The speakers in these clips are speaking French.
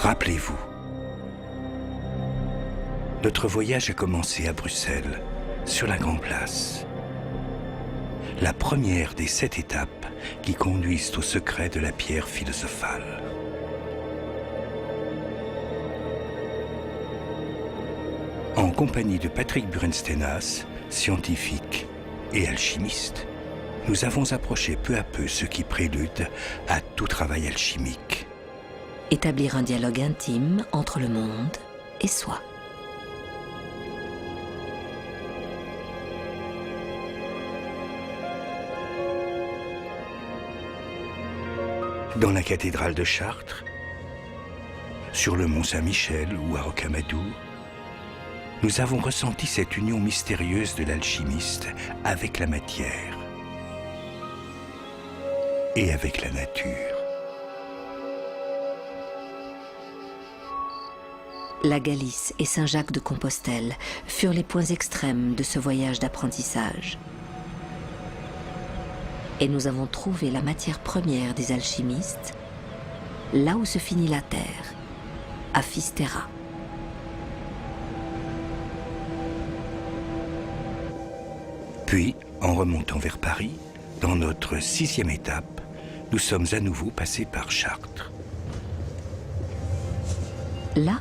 Rappelez-vous, notre voyage a commencé à Bruxelles, sur la Grande Place. La première des 7 étapes qui conduisent au secret de la pierre philosophale. En compagnie de Patrick Burenstenas, scientifique et alchimiste, nous avons approché peu à peu ce qui prélude à tout travail alchimique. Établir un dialogue intime entre le monde et soi. Dans la cathédrale de Chartres, sur le mont Saint-Michel ou à Rocamadour, nous avons ressenti cette union mystérieuse de l'alchimiste avec la matière et avec la nature. La Galice et Saint-Jacques de Compostelle furent les points extrêmes de ce voyage d'apprentissage. Et nous avons trouvé la matière première des alchimistes, là où se finit la terre, à Fisterra. Puis, en remontant vers Paris, dans notre 6e étape, nous sommes à nouveau passés par Chartres. Là,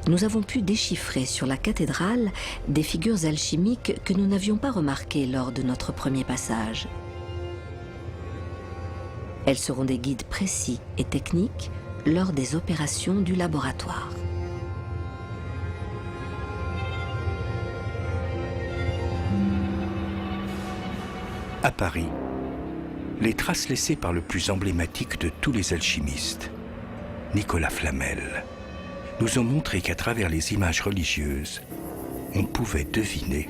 nous avons pu déchiffrer sur la cathédrale des figures alchimiques que nous n'avions pas remarquées lors de notre premier passage. Elles seront des guides précis et techniques lors des opérations du laboratoire. À Paris, les traces laissées par le plus emblématique de tous les alchimistes, Nicolas Flamel, nous ont montré qu'à travers les images religieuses, on pouvait deviner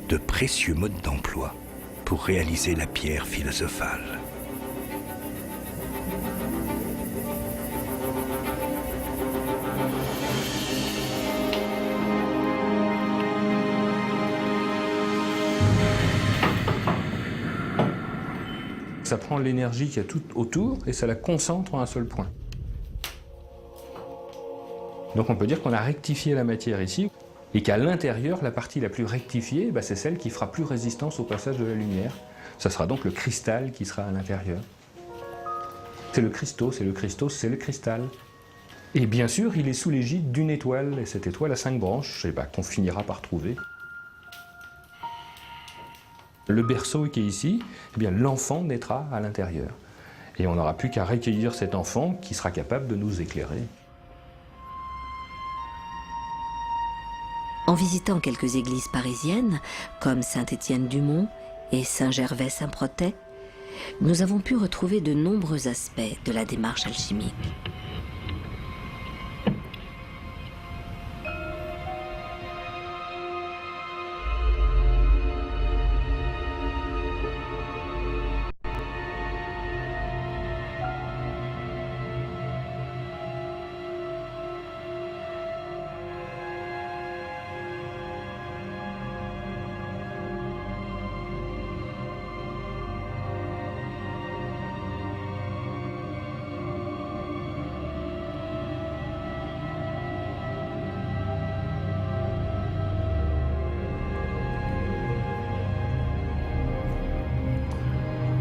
de précieux modes d'emploi pour réaliser la pierre philosophale. Ça prend l'énergie qu'il y a tout autour et ça la concentre en un seul point. Donc on peut dire qu'on a rectifié la matière ici et qu'à l'intérieur, la partie la plus rectifiée, c'est celle qui fera plus résistance au passage de la lumière. Ça sera donc le cristal qui sera à l'intérieur. C'est le Christos, et le Christos, c'est le cristal. Et bien sûr, il est sous l'égide d'une étoile, et cette étoile a 5 branches, qu'on finira par trouver. Le berceau qui est ici, l'enfant naîtra à l'intérieur. Et on n'aura plus qu'à recueillir cet enfant qui sera capable de nous éclairer. En visitant quelques églises parisiennes, comme Saint-Étienne-du-Mont et Saint-Gervais-Saint-Protais, nous avons pu retrouver de nombreux aspects de la démarche alchimique.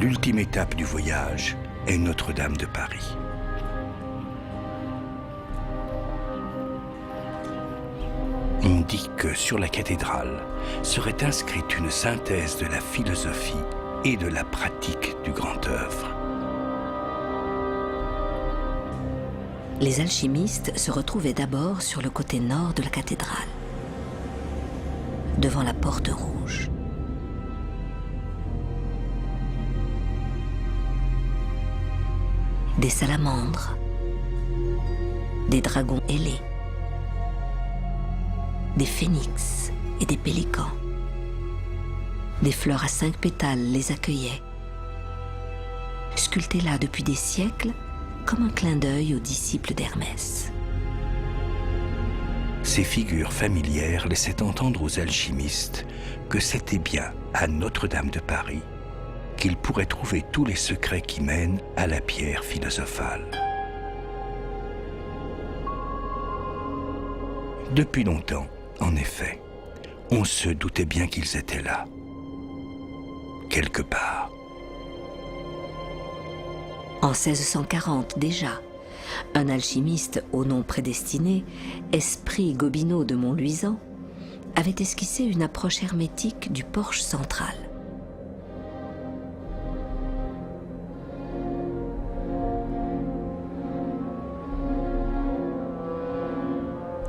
L'ultime étape du voyage est Notre-Dame de Paris. On dit que sur la cathédrale serait inscrite une synthèse de la philosophie et de la pratique du grand œuvre. Les alchimistes se retrouvaient d'abord sur le côté nord de la cathédrale, devant la porte rouge. Des salamandres, des dragons ailés, des phénix et des pélicans. Des fleurs à 5 pétales les accueillaient, sculptées là depuis des siècles comme un clin d'œil aux disciples d'Hermès. Ces figures familières laissaient entendre aux alchimistes que c'était bien à Notre-Dame de Paris qu'ils pourraient trouver tous les secrets qui mènent à la pierre philosophale. Depuis longtemps, en effet, on se doutait bien qu'ils étaient là, quelque part. En 1640 déjà, un alchimiste au nom prédestiné, Esprit Gobineau de Montluisant, avait esquissé une approche hermétique du porche central.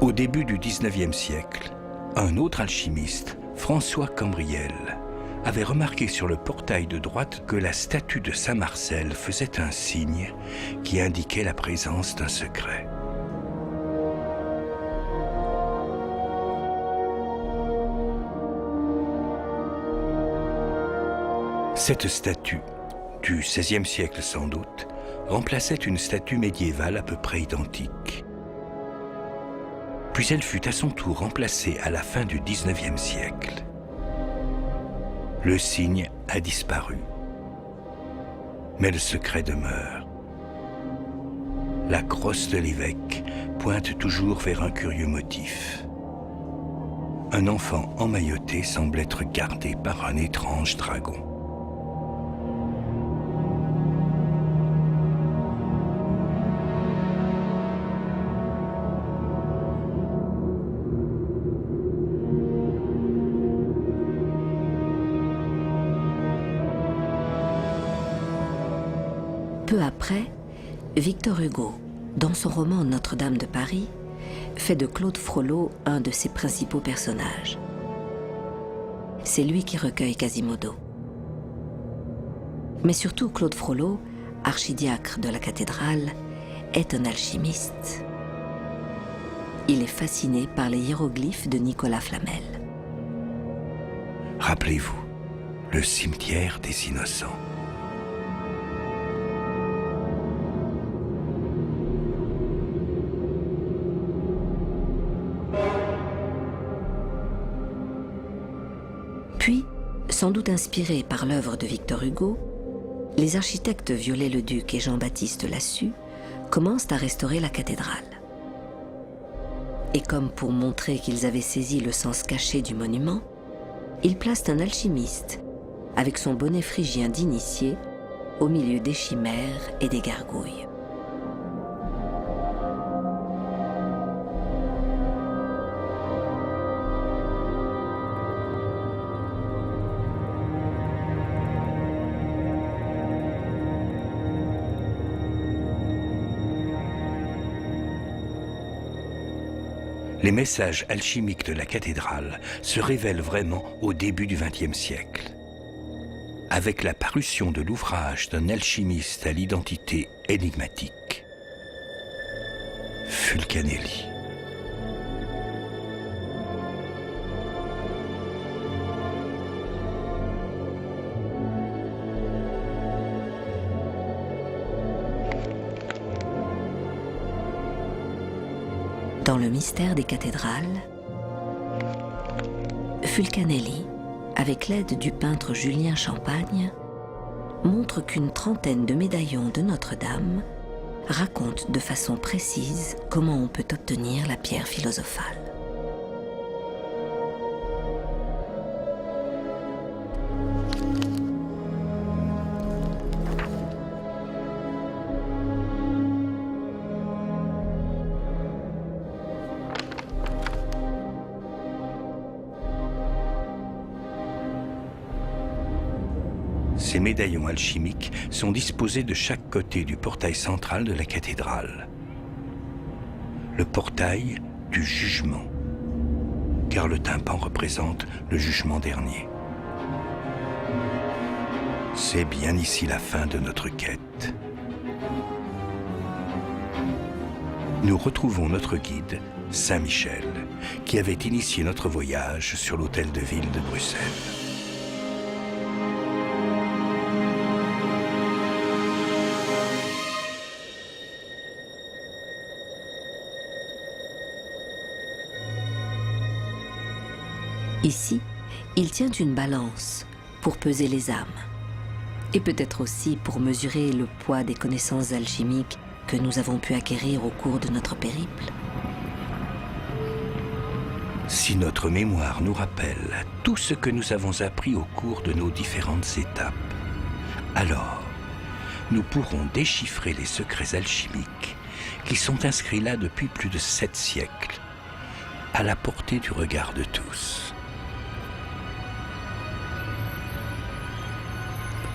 Au début du XIXe siècle, un autre alchimiste, François Cambriel, avait remarqué sur le portail de droite que la statue de Saint Marcel faisait un signe qui indiquait la présence d'un secret. Cette statue, du XVIe siècle sans doute, remplaçait une statue médiévale à peu près identique. Puis elle fut à son tour remplacée à la fin du XIXe siècle. Le signe a disparu. Mais le secret demeure. La crosse de l'évêque pointe toujours vers un curieux motif. Un enfant emmailloté semble être gardé par un étrange dragon. Peu après, Victor Hugo, dans son roman Notre-Dame de Paris, fait de Claude Frollo un de ses principaux personnages. C'est lui qui recueille Quasimodo. Mais surtout, Claude Frollo, archidiacre de la cathédrale, est un alchimiste. Il est fasciné par les hiéroglyphes de Nicolas Flamel. Rappelez-vous, le cimetière des innocents. Puis, sans doute inspirés par l'œuvre de Victor Hugo, les architectes Viollet-le-Duc et Jean-Baptiste Lassus commencent à restaurer la cathédrale. Et comme pour montrer qu'ils avaient saisi le sens caché du monument, ils placent un alchimiste, avec son bonnet phrygien d'initié, au milieu des chimères et des gargouilles. Les messages alchimiques de la cathédrale se révèlent vraiment au début du XXe siècle. Avec la parution de l'ouvrage d'un alchimiste à l'identité énigmatique, Fulcanelli. Dans le mystère des cathédrales, Fulcanelli, avec l'aide du peintre Julien Champagne, montre qu'une trentaine de médaillons de Notre-Dame racontent de façon précise comment on peut obtenir la pierre philosophale. Ces médaillons alchimiques sont disposés de chaque côté du portail central de la cathédrale. Le portail du jugement, car le tympan représente le jugement dernier. C'est bien ici la fin de notre quête. Nous retrouvons notre guide, Saint Michel, qui avait initié notre voyage sur l'hôtel de ville de Bruxelles. Ici, il tient une balance pour peser les âmes, et peut-être aussi pour mesurer le poids des connaissances alchimiques que nous avons pu acquérir au cours de notre périple. Si notre mémoire nous rappelle tout ce que nous avons appris au cours de nos différentes étapes, alors nous pourrons déchiffrer les secrets alchimiques qui sont inscrits là depuis plus de 7 siècles, à la portée du regard de tous.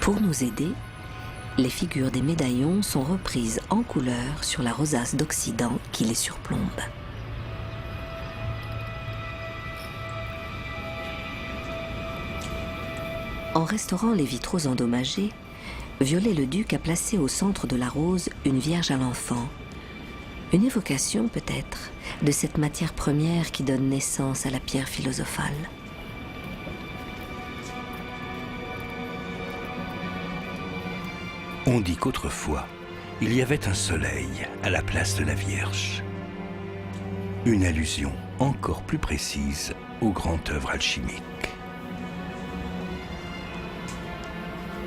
Pour nous aider, les figures des médaillons sont reprises en couleur sur la rosace d'Occident qui les surplombe. En restaurant les vitraux endommagés, Viollet-le-Duc a placé au centre de la rose une Vierge à l'enfant. Une évocation, peut-être, de cette matière première qui donne naissance à la pierre philosophale. On dit qu'autrefois, il y avait un soleil à la place de la Vierge. Une allusion encore plus précise aux grandes œuvres alchimiques.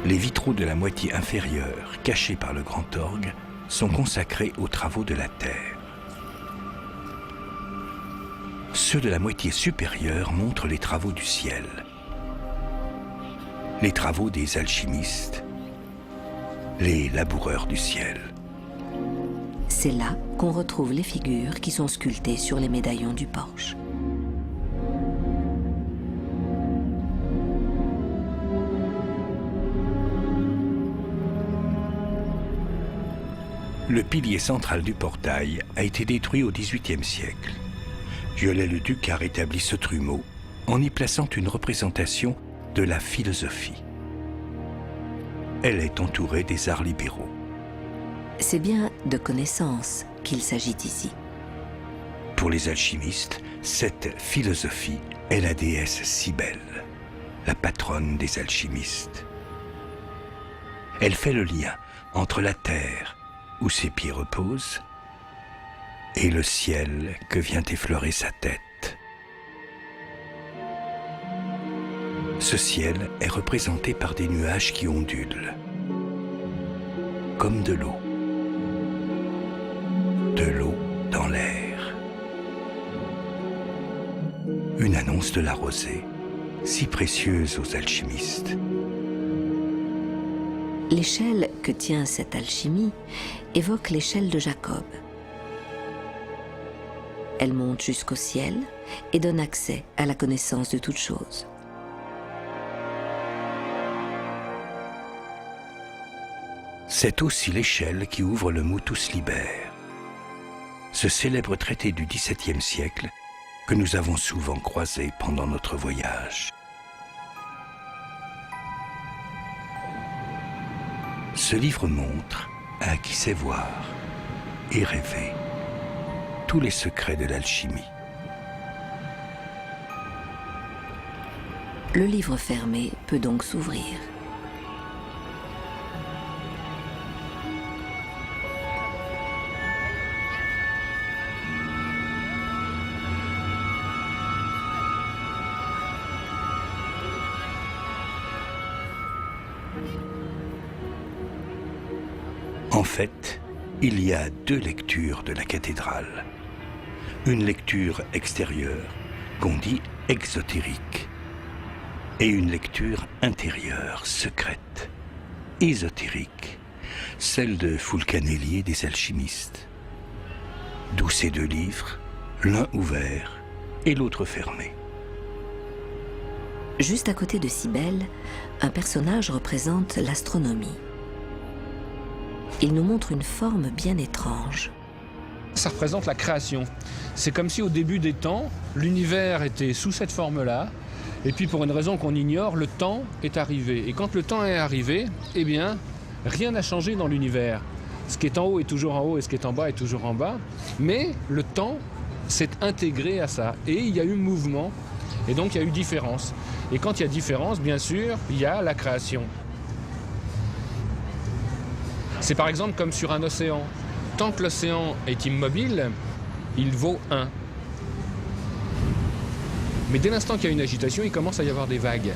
Les vitraux de la moitié inférieure, cachés par le grand orgue, sont consacrés aux travaux de la terre. Ceux de la moitié supérieure montrent les travaux du ciel. Les travaux des alchimistes, les laboureurs du ciel. C'est là qu'on retrouve les figures qui sont sculptées sur les médaillons du porche. Le pilier central du portail a été détruit au XVIIIe siècle. Viollet-le-Duc a rétabli ce trumeau en y plaçant une représentation de la philosophie. Elle est entourée des arts libéraux. C'est bien de connaissance qu'il s'agit ici. Pour les alchimistes, cette philosophie est la déesse Cybèle, la patronne des alchimistes. Elle fait le lien entre la terre, où ses pieds reposent, et le ciel que vient effleurer sa tête. Ce ciel est représenté par des nuages qui ondulent, comme de l'eau. De l'eau dans l'air. Une annonce de la rosée, si précieuse aux alchimistes. L'échelle que tient cette alchimie évoque l'échelle de Jacob. Elle monte jusqu'au ciel et donne accès à la connaissance de toutes choses. C'est aussi l'échelle qui ouvre le Motus Liber, ce célèbre traité du XVIIe siècle que nous avons souvent croisé pendant notre voyage. Ce livre montre à qui sait voir et rêver tous les secrets de l'alchimie. Le livre fermé peut donc s'ouvrir. En fait, il y a 2 lectures de la cathédrale. Une lecture extérieure, qu'on dit exotérique, et une lecture intérieure, secrète, ésotérique, celle de Fulcanelli et des alchimistes. D'où ces 2 livres, l'un ouvert et l'autre fermé. Juste à côté de Cybèle, un personnage représente l'astronomie. Il nous montre une forme bien étrange. Ça représente la création. C'est comme si au début des temps, l'univers était sous cette forme-là, et puis pour une raison qu'on ignore, le temps est arrivé. Et quand le temps est arrivé, eh bien, rien n'a changé dans l'univers. Ce qui est en haut est toujours en haut et ce qui est en bas est toujours en bas, mais le temps s'est intégré à ça. Et il y a eu mouvement, et donc il y a eu différence. Et quand il y a différence, bien sûr, il y a la création. C'est par exemple comme sur un océan. Tant que l'océan est immobile, il vaut 1. Mais dès l'instant qu'il y a une agitation, il commence à y avoir des vagues.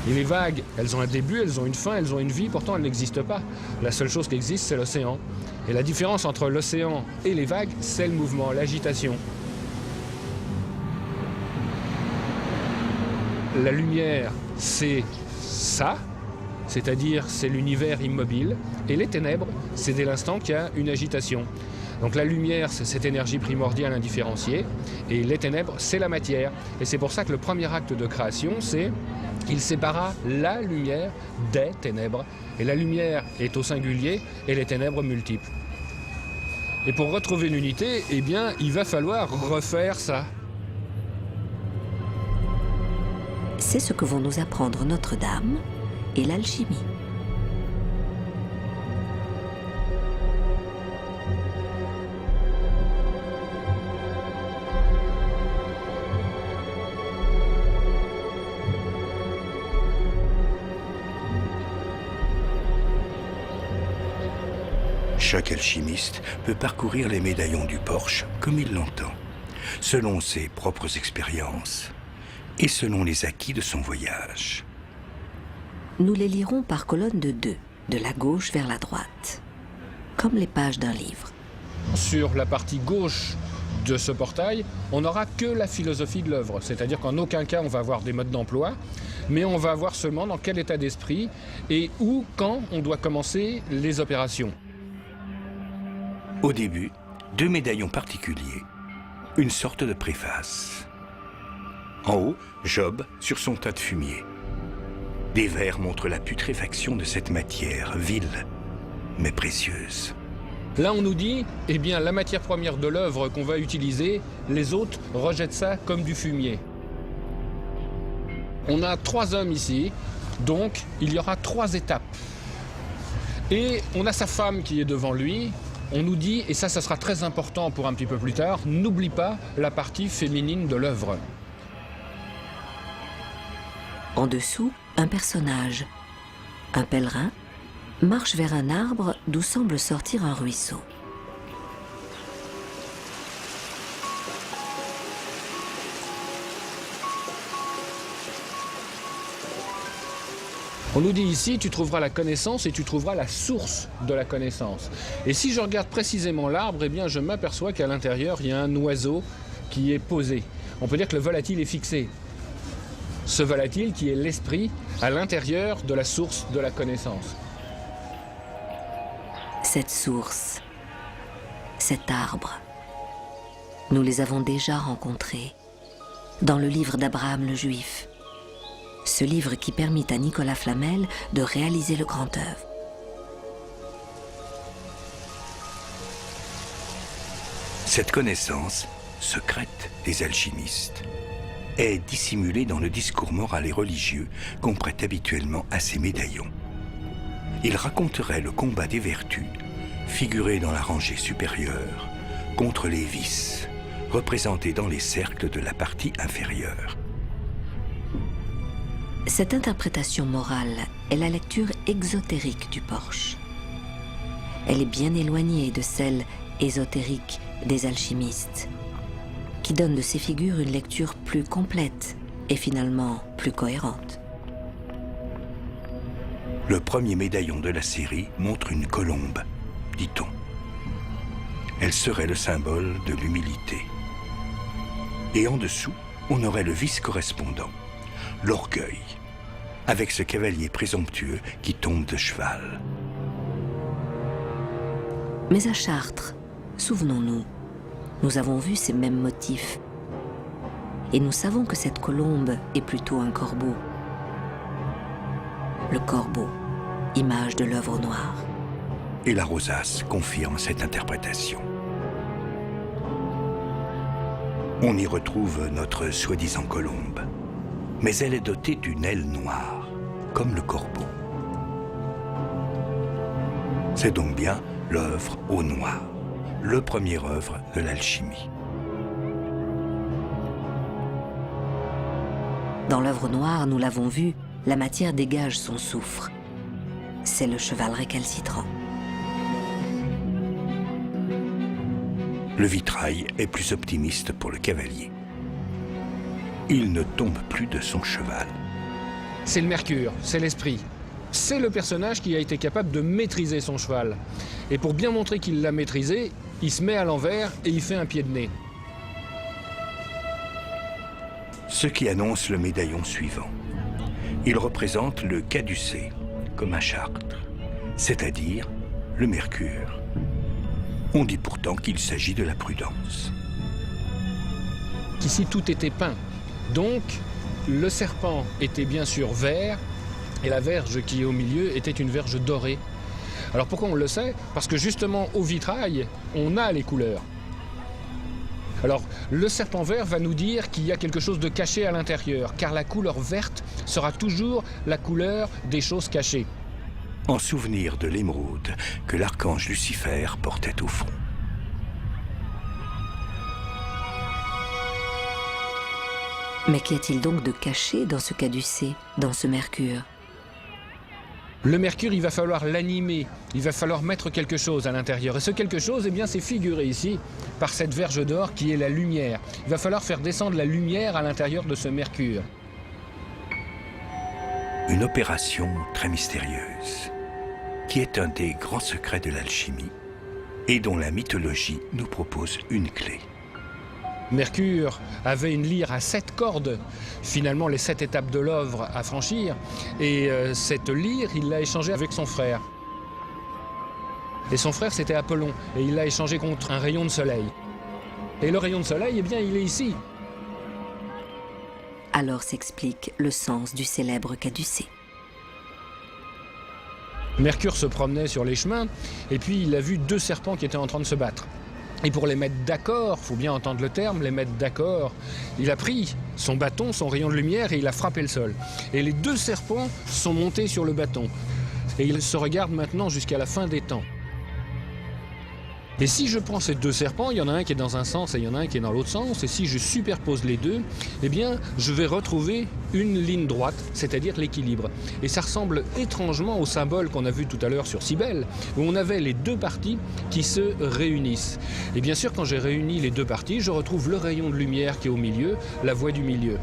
Et les vagues, elles ont un début, elles ont une fin, elles ont une vie, pourtant elles n'existent pas. La seule chose qui existe, c'est l'océan. Et la différence entre l'océan et les vagues, c'est le mouvement, l'agitation. la lumière, c'est ça, c'est-à-dire c'est l'univers immobile, et les ténèbres, c'est dès l'instant qu'il y a une agitation. Donc la lumière, c'est cette énergie primordiale indifférenciée, et les ténèbres, c'est la matière. Et c'est pour ça que le premier acte de création, c'est qu'il sépara la lumière des ténèbres. Et la lumière est au singulier, et les ténèbres multiples. Et pour retrouver l'unité, eh bien, il va falloir refaire ça. C'est ce que vont nous apprendre Notre-Dame et l'alchimie. Chaque alchimiste peut parcourir les médaillons du porche comme il l'entend, selon ses propres expériences et selon les acquis de son voyage. Nous les lirons par colonne de 2, de la gauche vers la droite, comme les pages d'un livre. Sur la partie gauche de ce portail, on n'aura que la philosophie de l'œuvre, c'est-à-dire qu'en aucun cas on va avoir des modes d'emploi, mais on va voir seulement dans quel état d'esprit et où, quand on doit commencer les opérations. Au début, 2 médaillons particuliers, une sorte de préface. En haut, Job sur son tas de fumier. Des vers montrent la putréfaction de cette matière, vile, mais précieuse. Là, on nous dit, eh bien, la matière première de l'œuvre qu'on va utiliser, les autres rejettent ça comme du fumier. On a 3 hommes ici, donc il y aura 3 étapes. Et on a sa femme qui est devant lui. On nous dit, et ça sera très important pour un petit peu plus tard, n'oublie pas la partie féminine de l'œuvre. En dessous, un personnage, un pèlerin, marche vers un arbre d'où semble sortir un ruisseau. On nous dit ici, tu trouveras la connaissance et tu trouveras la source de la connaissance. Et si je regarde précisément l'arbre, eh bien, je m'aperçois qu'à l'intérieur, il y a un oiseau qui est posé. On peut dire que le volatile est fixé. Ce volatile qui est l'esprit à l'intérieur de la source de la connaissance. Cette source, cet arbre, nous les avons déjà rencontrés dans le livre d'Abraham le Juif. Ce livre qui permit à Nicolas Flamel de réaliser le grand œuvre. Cette connaissance, secrète des alchimistes, est dissimulée dans le discours moral et religieux qu'on prête habituellement à ces médaillons. Il raconterait le combat des vertus, figuré dans la rangée supérieure, contre les vices, représentés dans les cercles de la partie inférieure. Cette interprétation morale est la lecture exotérique du porche. Elle est bien éloignée de celle ésotérique des alchimistes, qui donne de ces figures une lecture plus complète et finalement plus cohérente. Le premier médaillon de la série montre une colombe, dit-on. Elle serait le symbole de l'humilité. Et en dessous, on aurait le vice correspondant, l'orgueil, avec ce cavalier présomptueux qui tombe de cheval. Mais à Chartres, souvenons-nous, nous avons vu ces mêmes motifs. Et nous savons que cette colombe est plutôt un corbeau. Le corbeau, image de l'œuvre noire. Et la rosace confirme cette interprétation. On y retrouve notre soi-disant colombe, mais elle est dotée d'une aile noire, comme le corbeau. C'est donc bien l'œuvre au noir, le premier œuvre de l'alchimie. Dans l'œuvre noire, nous l'avons vu, la matière dégage son soufre. C'est le cheval récalcitrant. Le vitrail est plus optimiste pour le cavalier. Il ne tombe plus de son cheval. C'est le mercure, c'est l'esprit. C'est le personnage qui a été capable de maîtriser son cheval. Et pour bien montrer qu'il l'a maîtrisé, il se met à l'envers et il fait un pied de nez. ce qui annonce le médaillon suivant. Il représente le caducée, comme un chartre, c'est-à-dire le mercure. On dit pourtant qu'il s'agit de la prudence. Ici, tout était peint. Donc, le serpent était bien sûr vert, et la verge qui est au milieu était une verge dorée. Alors pourquoi on le sait? Parce que justement, au vitrail, on a les couleurs. Alors, le serpent vert va nous dire qu'il y a quelque chose de caché à l'intérieur, car la couleur verte sera toujours la couleur des choses cachées. En souvenir de l'émeraude que l'archange Lucifer portait au fond. Mais qu'y a-t-il donc de caché dans ce caducée, dans ce mercure? Le mercure, il va falloir l'animer, il va falloir mettre quelque chose à l'intérieur. Et ce quelque chose, eh bien, c'est figuré ici par cette verge d'or qui est la lumière. Il va falloir faire descendre la lumière à l'intérieur de ce mercure. Une opération très mystérieuse, qui est un des grands secrets de l'alchimie et dont la mythologie nous propose une clé. Mercure avait une lyre à 7 cordes, finalement les 7 étapes de l'œuvre à franchir, et cette lyre, il l'a échangée avec son frère. Et son frère, c'était Apollon, et il l'a échangé contre un rayon de soleil. Et le rayon de soleil, eh bien, il est ici. Alors s'explique le sens du célèbre caducée. Mercure se promenait sur les chemins, et puis il a vu 2 serpents qui étaient en train de se battre. Et pour les mettre d'accord, il faut bien entendre le terme, les mettre d'accord, il a pris son bâton, son rayon de lumière, et il a frappé le sol. Et les 2 serpents sont montés sur le bâton. Et ils se regardent maintenant jusqu'à la fin des temps. Et si je prends ces 2 serpents, il y en a un qui est dans un sens et il y en a un qui est dans l'autre sens, et si je superpose les deux, eh bien, je vais retrouver une ligne droite, c'est-à-dire l'équilibre. Et ça ressemble étrangement au symbole qu'on a vu tout à l'heure sur Cybèle, où on avait les 2 parties qui se réunissent. Et bien sûr, quand j'ai réuni les 2 parties, je retrouve le rayon de lumière qui est au milieu, la voie du milieu.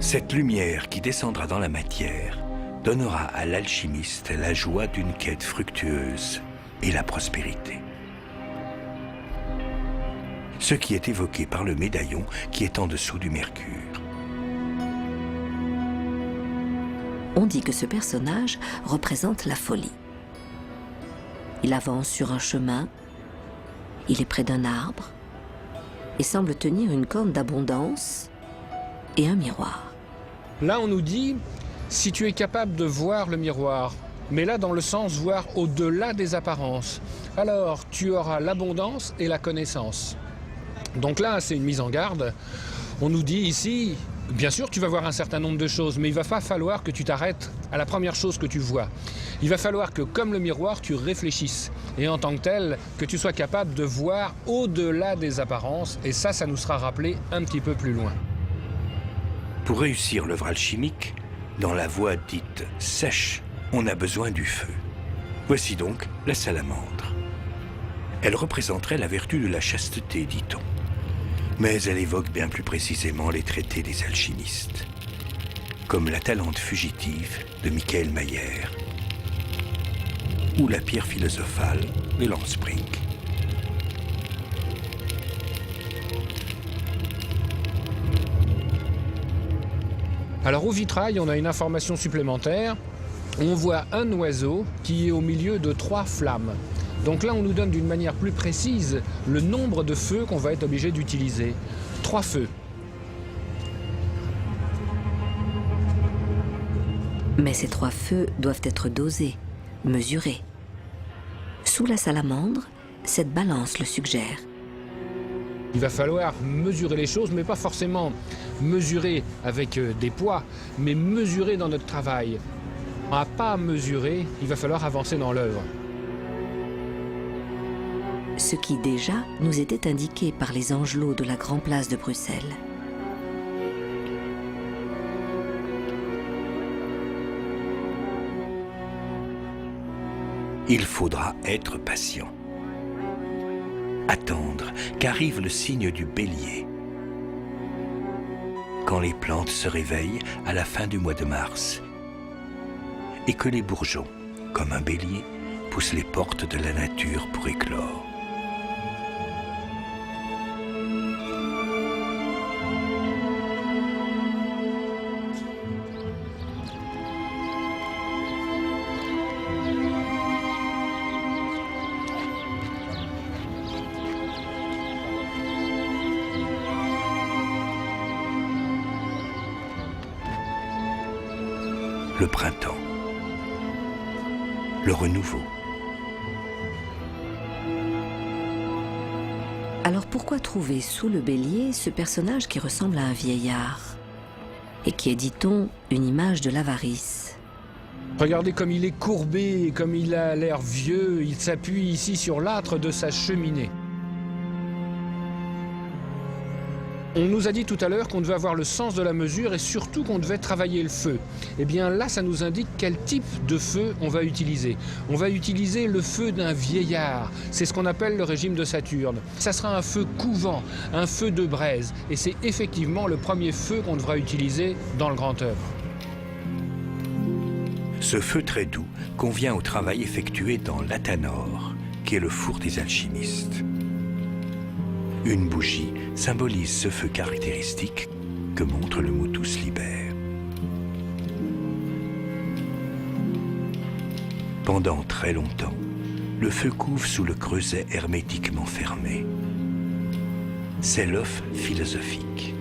Cette lumière qui descendra dans la matière donnera à l'alchimiste la joie d'une quête fructueuse et la prospérité. Ce qui est évoqué par le médaillon qui est en dessous du mercure. On dit que ce personnage représente la folie. Il avance sur un chemin, il est près d'un arbre et semble tenir une corne d'abondance et un miroir. Là, on nous dit, si tu es capable de voir le miroir, mais là dans le sens voir au-delà des apparences, alors tu auras l'abondance et la connaissance. Donc là, c'est une mise en garde. On nous dit ici, bien sûr, tu vas voir un certain nombre de choses, mais il va pas falloir que tu t'arrêtes à la première chose que tu vois. Il va falloir que, comme le miroir, tu réfléchisses. Et en tant que tel, que tu sois capable de voir au-delà des apparences. Et ça nous sera rappelé un petit peu plus loin. Pour réussir l'œuvre alchimique, dans la voie dite sèche, on a besoin du feu. Voici donc la salamandre. Elle représenterait la vertu de la chasteté, dit-on. Mais elle évoque bien plus précisément les traités des alchimistes, comme la Talente fugitive de Michael Mayer ou la pierre philosophale de Lansprink. Alors au vitrail, on a une information supplémentaire. On voit un oiseau qui est au milieu de 3 flammes. Donc là, on nous donne d'une manière plus précise le nombre de feux qu'on va être obligé d'utiliser. 3 feux. Mais ces 3 feux doivent être dosés, mesurés. Sous la salamandre, cette balance le suggère. Il va falloir mesurer les choses, mais pas forcément mesurer avec des poids, mais mesurer dans notre travail. À pas mesurer, il va falloir avancer dans l'œuvre. Ce qui déjà nous était indiqué par les angelots de la Grand Place de Bruxelles. Il faudra être patient. Attendre qu'arrive le signe du bélier. Quand les plantes se réveillent à la fin du mois de mars et que les bourgeons comme un bélier, pousse les portes de la nature pour éclore. Le printemps, le renouveau. Alors pourquoi trouver sous le bélier ce personnage qui ressemble à un vieillard et qui est, dit-on, une image de l'avarice? Regardez comme il est courbé, comme il a l'air vieux, il s'appuie ici sur l'âtre de sa cheminée. On nous a dit tout à l'heure qu'on devait avoir le sens de la mesure et surtout qu'on devait travailler le feu. Eh bien là, ça nous indique quel type de feu on va utiliser. On va utiliser le feu d'un vieillard. C'est ce qu'on appelle le régime de Saturne. Ça sera un feu couvant, un feu de braise. Et c'est effectivement le premier feu qu'on devra utiliser dans le grand œuvre. Ce feu très doux convient au travail effectué dans l'Athanor, qui est le four des alchimistes. Une bougie symbolise ce feu caractéristique que montre le motus liber. Pendant très longtemps, le feu couve sous le creuset hermétiquement fermé. C'est l'œuf philosophique.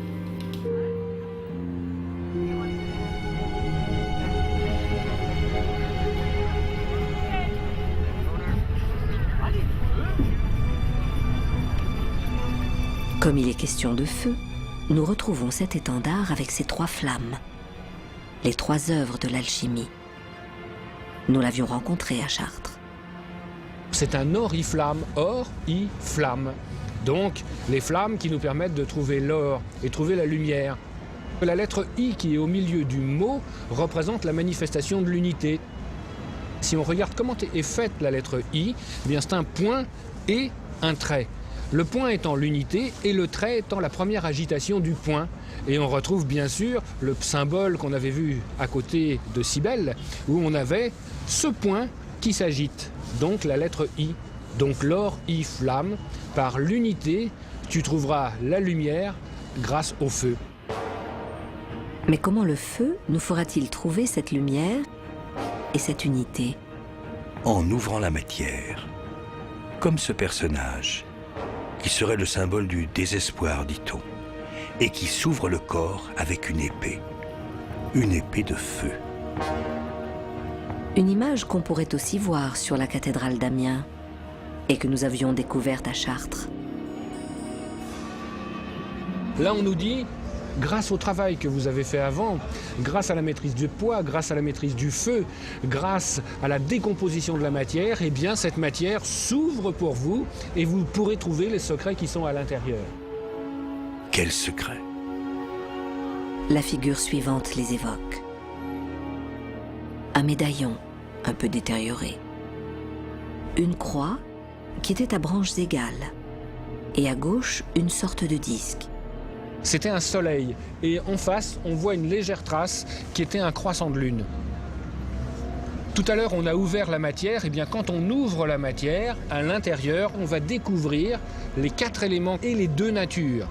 Comme il est question de feu, nous retrouvons cet étendard avec ses 3 flammes, les 3 œuvres de l'alchimie. Nous l'avions rencontré à Chartres. C'est un oriflamme, or-i-flamme. Donc les flammes qui nous permettent de trouver l'or et trouver la lumière. La lettre I qui est au milieu du mot représente la manifestation de l'unité. Si on regarde comment est faite la lettre I, eh bien c'est un point et un trait. Le point étant l'unité et le trait étant la première agitation du point. Et on retrouve bien sûr le symbole qu'on avait vu à côté de Cybèle, où on avait ce point qui s'agite, donc la lettre I. Donc l'or, I, flamme, par l'unité, tu trouveras la lumière grâce au feu. Mais comment le feu nous fera-t-il trouver cette lumière et cette unité? En ouvrant la matière, comme ce personnage, qui serait le symbole du désespoir, dit-on, et qui s'ouvre le corps avec une épée de feu. Une image qu'on pourrait aussi voir sur la cathédrale d'Amiens et que nous avions découverte à Chartres. Là, on nous dit, grâce au travail que vous avez fait avant, grâce à la maîtrise du poids, grâce à la maîtrise du feu, grâce à la décomposition de la matière, eh bien cette matière s'ouvre pour vous et vous pourrez trouver les secrets qui sont à l'intérieur. Quel secret? La figure suivante les évoque. Un médaillon, un peu détérioré. Une croix qui était à branches égales. Et à gauche, une sorte de disque. C'était un soleil, et en face, on voit une légère trace qui était un croissant de lune. Tout à l'heure, on a ouvert la matière, et bien quand on ouvre la matière, à l'intérieur, on va découvrir les 4 éléments et les 2 natures.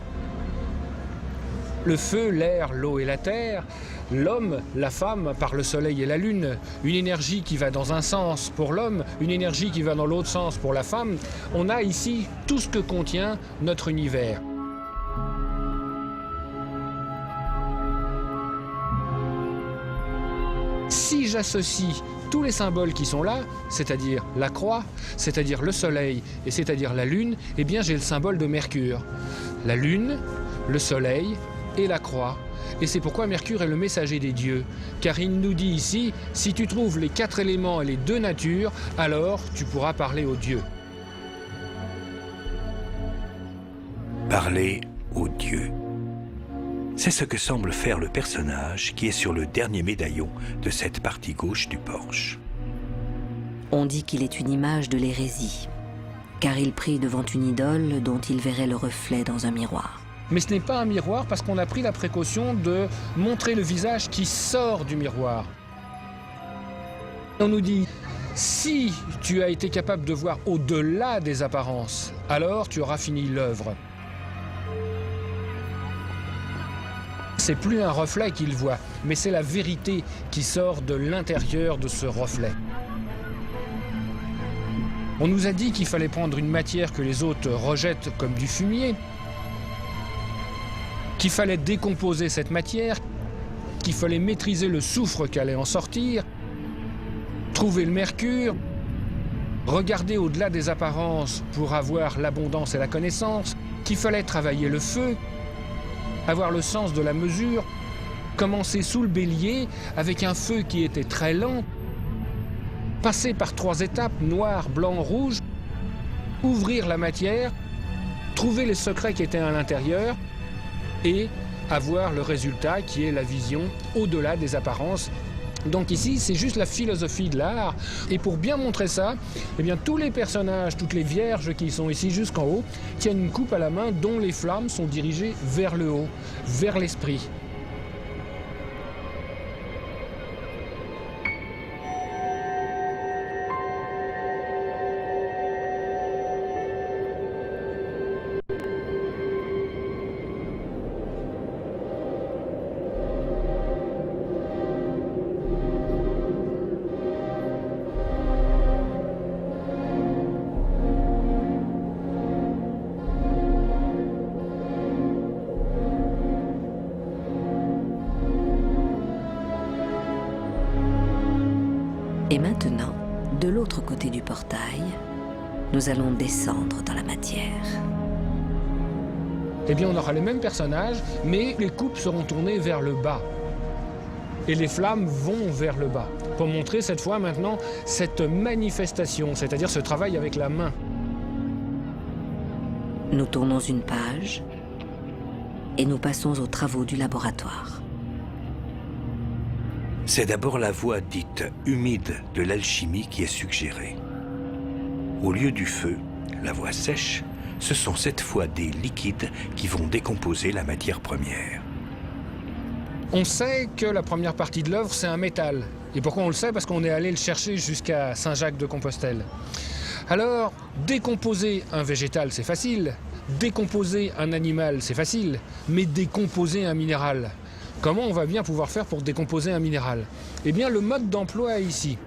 Le feu, l'air, l'eau et la terre, l'homme, la femme par le soleil et la lune, une énergie qui va dans un sens pour l'homme, une énergie qui va dans l'autre sens pour la femme. On a ici tout ce que contient notre univers. Si j'associe tous les symboles qui sont là, c'est-à-dire la croix, c'est-à-dire le soleil et c'est-à-dire la lune, eh bien j'ai le symbole de Mercure. La lune, le soleil et la croix. Et c'est pourquoi Mercure est le messager des dieux. Car il nous dit ici, si tu trouves les 4 éléments et les 2 natures, alors tu pourras parler aux dieux. Parler aux dieux. C'est ce que semble faire le personnage qui est sur le dernier médaillon de cette partie gauche du porche. On dit qu'il est une image de l'hérésie, car il prie devant une idole dont il verrait le reflet dans un miroir. Mais ce n'est pas un miroir parce qu'on a pris la précaution de montrer le visage qui sort du miroir. On nous dit, Si tu as été capable de voir au-delà des apparences, alors tu auras fini l'œuvre. C'est plus un reflet qu'il voit, mais c'est la vérité qui sort de l'intérieur de ce reflet. On nous a dit qu'il fallait prendre une matière que les autres rejettent comme du fumier, qu'il fallait décomposer cette matière, qu'il fallait maîtriser le soufre qu'allait en sortir, trouver le mercure, regarder au-delà des apparences pour avoir l'abondance et la connaissance, qu'il fallait travailler le feu, avoir le sens de la mesure, commencer sous le bélier avec un feu qui était très lent, passer par 3 étapes, noir, blanc, rouge, ouvrir la matière, trouver les secrets qui étaient à l'intérieur et avoir le résultat qui est la vision au-delà des apparences. Donc ici, c'est juste la philosophie de l'art. Et pour bien montrer ça, eh bien, tous les personnages, toutes les vierges qui sont ici jusqu'en haut, tiennent une coupe à la main dont les flammes sont dirigées vers le haut, vers l'esprit. Et maintenant, de l'autre côté du portail, nous allons descendre dans la matière. Eh bien, on aura les mêmes personnages, mais les coupes seront tournées vers le bas. Et les flammes vont vers le bas, pour montrer cette fois maintenant cette manifestation, c'est-à-dire ce travail avec la main. Nous tournons une page et nous passons aux travaux du laboratoire. C'est d'abord la voie dite humide de l'alchimie qui est suggérée. Au lieu du feu, la voie sèche, ce sont cette fois des liquides qui vont décomposer la matière première. On sait que la première partie de l'œuvre, c'est un métal. Et pourquoi on le sait? Parce qu'on est allé le chercher jusqu'à Saint-Jacques-de-Compostelle. Alors, décomposer un végétal, c'est facile. Décomposer un animal, c'est facile. Mais décomposer un minéral, comment on va bien pouvoir faire pour décomposer un minéral? Eh bien, le mode d'emploi est ici.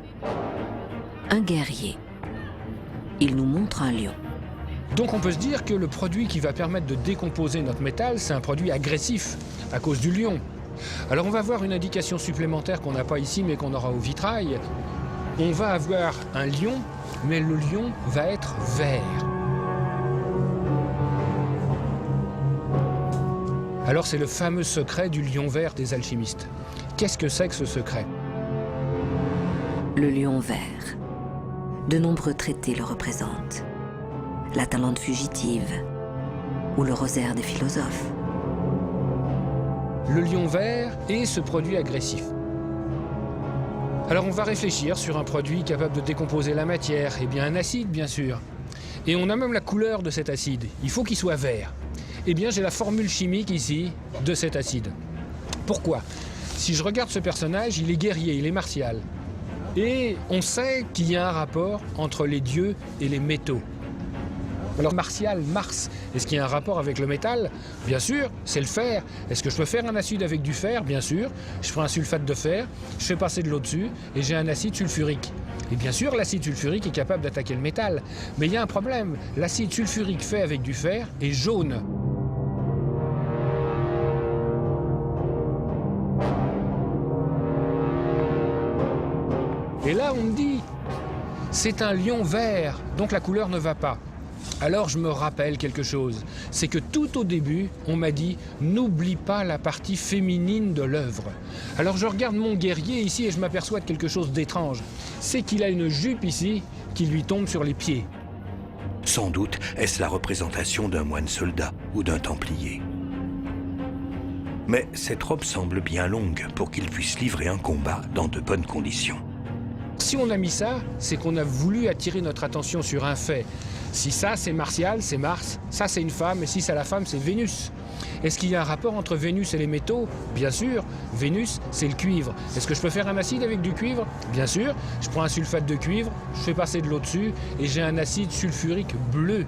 Un guerrier. Il nous montre un lion. Donc on peut se dire que le produit qui va permettre de décomposer notre métal, c'est un produit agressif, à cause du lion. Alors on va voir une indication supplémentaire qu'on n'a pas ici, mais qu'on aura au vitrail. On va avoir un lion, mais le lion va être vert. Alors c'est le fameux secret du lion vert des alchimistes. Qu'est-ce que c'est que ce secret? Le lion vert. De nombreux traités le représentent. La Talente fugitive ou le rosaire des philosophes. Le lion vert est ce produit agressif. Alors on va réfléchir sur un produit capable de décomposer la matière, et bien un acide bien sûr. Et on a même la couleur de cet acide, il faut qu'il soit vert. Eh bien j'ai la formule chimique ici de cet acide. Pourquoi? Si je regarde ce personnage, il est guerrier, il est martial. Et on sait qu'il y a un rapport entre les dieux et les métaux. Alors martial, Mars, est-ce qu'il y a un rapport avec le métal? Bien sûr, c'est le fer. Est-ce que je peux faire un acide avec du fer? Bien sûr. Je prends un sulfate de fer, je fais passer de l'eau dessus et j'ai un acide sulfurique. Et bien sûr, l'acide sulfurique est capable d'attaquer le métal. Mais il y a un problème. L'acide sulfurique fait avec du fer est jaune. Et là, on me dit, c'est un lion vert, donc la couleur ne va pas. Alors je me rappelle quelque chose, c'est que tout au début, on m'a dit « N'oublie pas la partie féminine de l'œuvre ». Alors je regarde mon guerrier ici et je m'aperçois de quelque chose d'étrange. C'est qu'il a une jupe ici qui lui tombe sur les pieds. Sans doute est-ce la représentation d'un moine soldat ou d'un templier. Mais cette robe semble bien longue pour qu'il puisse livrer un combat dans de bonnes conditions. Si on a mis ça, c'est qu'on a voulu attirer notre attention sur un fait. Si ça, c'est Martial, c'est Mars, ça, c'est une femme, et si c'est la femme, c'est Vénus. Est-ce qu'il y a un rapport entre Vénus et les métaux? Bien sûr, Vénus, c'est le cuivre. Est-ce que je peux faire un acide avec du cuivre? Bien sûr, je prends un sulfate de cuivre, je fais passer de l'eau dessus et j'ai un acide sulfurique bleu.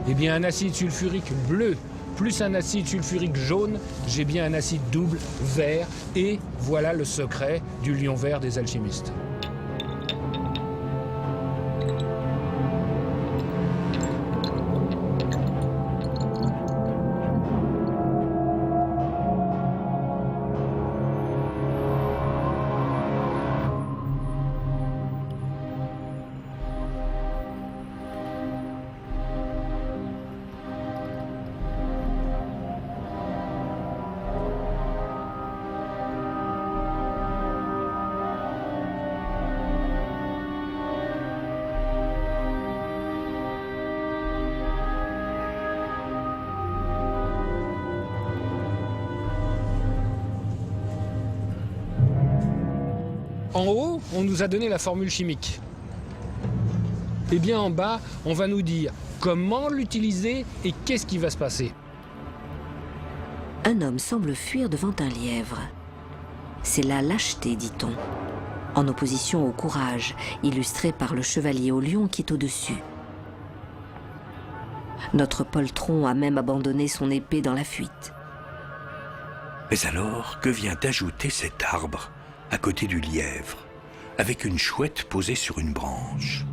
Eh bien, un acide sulfurique bleu plus un acide sulfurique jaune, j'ai bien un acide double vert et voilà le secret du lion vert des alchimistes. En haut, on nous a donné la formule chimique. Et bien en bas, on va nous dire comment l'utiliser et qu'est-ce qui va se passer. Un homme semble fuir devant un lièvre. C'est la lâcheté, dit-on, en opposition au courage, illustré par le chevalier au lion qui est au-dessus. Notre poltron a même abandonné son épée dans la fuite. Mais alors, que vient d'ajouter cet arbre à côté du lièvre, avec une chouette posée sur une branche?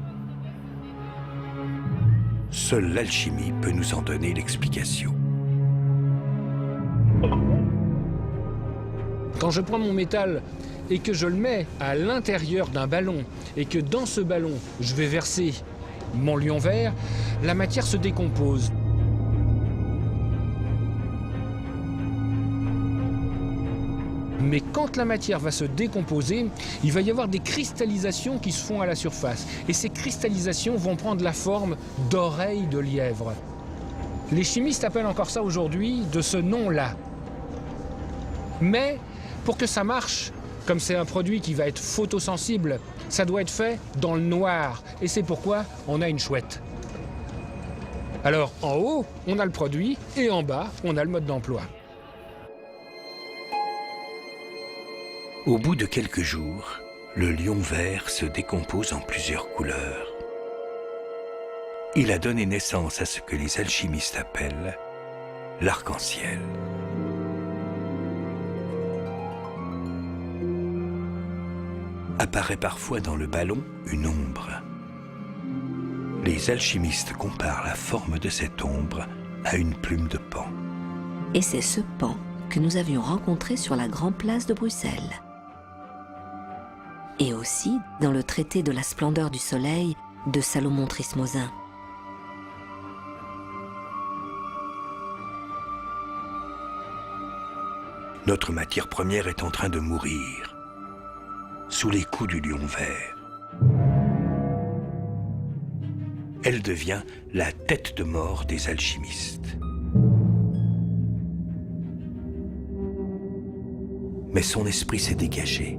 Seule l'alchimie peut nous en donner l'explication. Quand je prends mon métal et que je le mets à l'intérieur d'un ballon et que dans ce ballon, je vais verser mon lion vert, la matière se décompose. Mais quand la matière va se décomposer, il va y avoir des cristallisations qui se font à la surface. Et ces cristallisations vont prendre la forme d'oreilles de lièvre. Les chimistes appellent encore ça aujourd'hui de ce nom-là. Mais pour que ça marche, comme c'est un produit qui va être photosensible, ça doit être fait dans le noir. Et c'est pourquoi on a une chouette. Alors en haut, on a le produit et en bas, on a le mode d'emploi. Au bout de quelques jours, le lion vert se décompose en plusieurs couleurs. Il a donné naissance à ce que les alchimistes appellent l'arc-en-ciel. Apparaît parfois dans le ballon une ombre. Les alchimistes comparent la forme de cette ombre à une plume de paon. Et c'est ce paon que nous avions rencontré sur la Grande Place de Bruxelles. Et aussi dans le traité de la splendeur du soleil de Salomon Trismosin. Notre matière première est en train de mourir, sous les coups du lion vert. Elle devient la tête de mort des alchimistes. Mais son esprit s'est dégagé.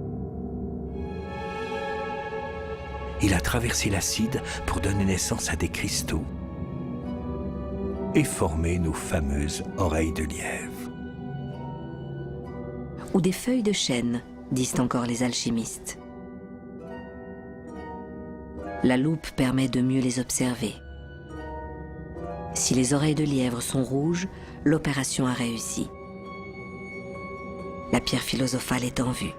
Il a traversé l'acide pour donner naissance à des cristaux et former nos fameuses oreilles de lièvre. Ou des feuilles de chêne, disent encore les alchimistes. La loupe permet de mieux les observer. Si les oreilles de lièvre sont rouges, l'opération a réussi. La pierre philosophale est en vue.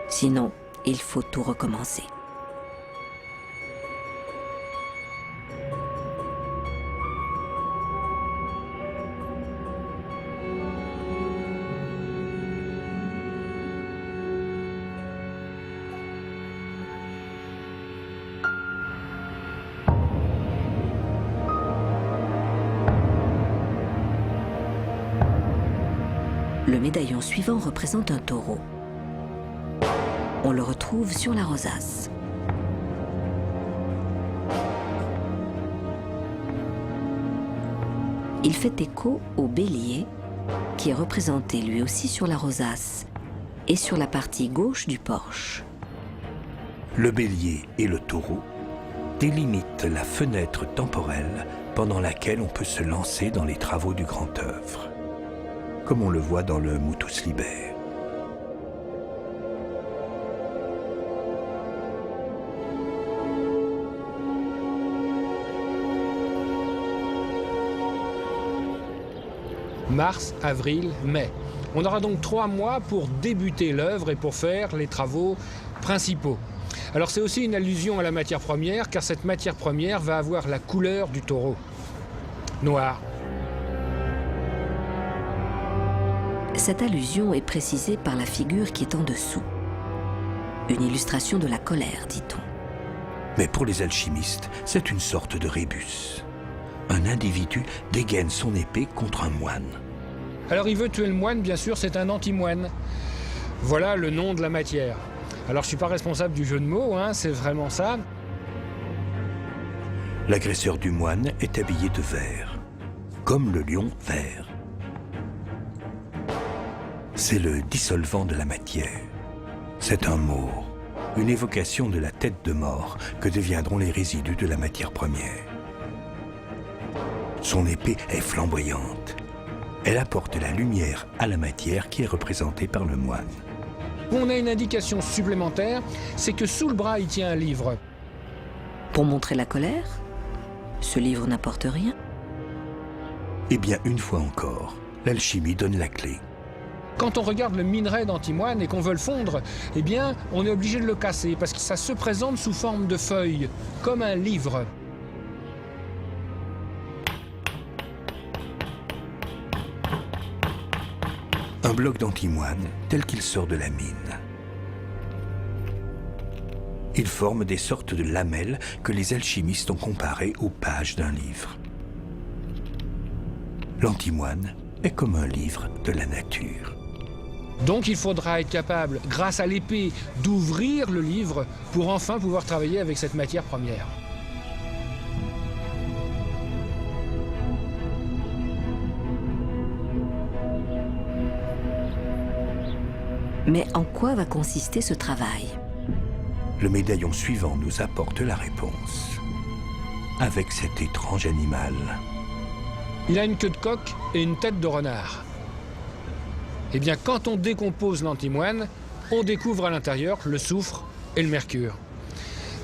Sinon, il faut tout recommencer. Le médaillon suivant représente un taureau. On le retrouve sur la rosace. Il fait écho au bélier, qui est représenté lui aussi sur la rosace et sur la partie gauche du porche. Le bélier et le taureau délimitent la fenêtre temporelle pendant laquelle on peut se lancer dans les travaux du grand œuvre, comme on le voit dans le Mutus Liber. Mars, avril, mai. On aura donc 3 mois pour débuter l'œuvre et pour faire les travaux principaux. Alors c'est aussi une allusion à la matière première, car cette matière première va avoir la couleur du taureau, noir. Cette allusion est précisée par la figure qui est en dessous. Une illustration de la colère, dit-on. Mais pour les alchimistes, c'est une sorte de rébus. Un individu dégaine son épée contre un moine. Alors il veut tuer le moine, bien sûr, c'est un antimoine. Voilà le nom de la matière. Alors je ne suis pas responsable du jeu de mots, hein, c'est vraiment ça. L'agresseur du moine est habillé de vert, comme le lion vert. C'est le dissolvant de la matière. C'est un maure, une évocation de la tête de mort que deviendront les résidus de la matière première. Son épée est flamboyante. Elle apporte la lumière à la matière qui est représentée par le moine. On a une indication supplémentaire, c'est que sous le bras il tient un livre. Pour montrer la colère, ce livre n'apporte rien. Eh bien, une fois encore, l'alchimie donne la clé. Quand on regarde le minerai d'antimoine et qu'on veut le fondre, eh bien, on est obligé de le casser parce que ça se présente sous forme de feuille, comme un livre. Un bloc d'antimoine tel qu'il sort de la mine. Il forme des sortes de lamelles que les alchimistes ont comparées aux pages d'un livre. L'antimoine est comme un livre de la nature. Donc il faudra être capable, grâce à l'épée, d'ouvrir le livre pour enfin pouvoir travailler avec cette matière première. Mais en quoi va consister ce travail? Le médaillon suivant nous apporte la réponse. Avec cet étrange animal. Il a une queue de coq et une tête de renard. Eh bien, quand on décompose l'antimoine, on découvre à l'intérieur le soufre et le mercure.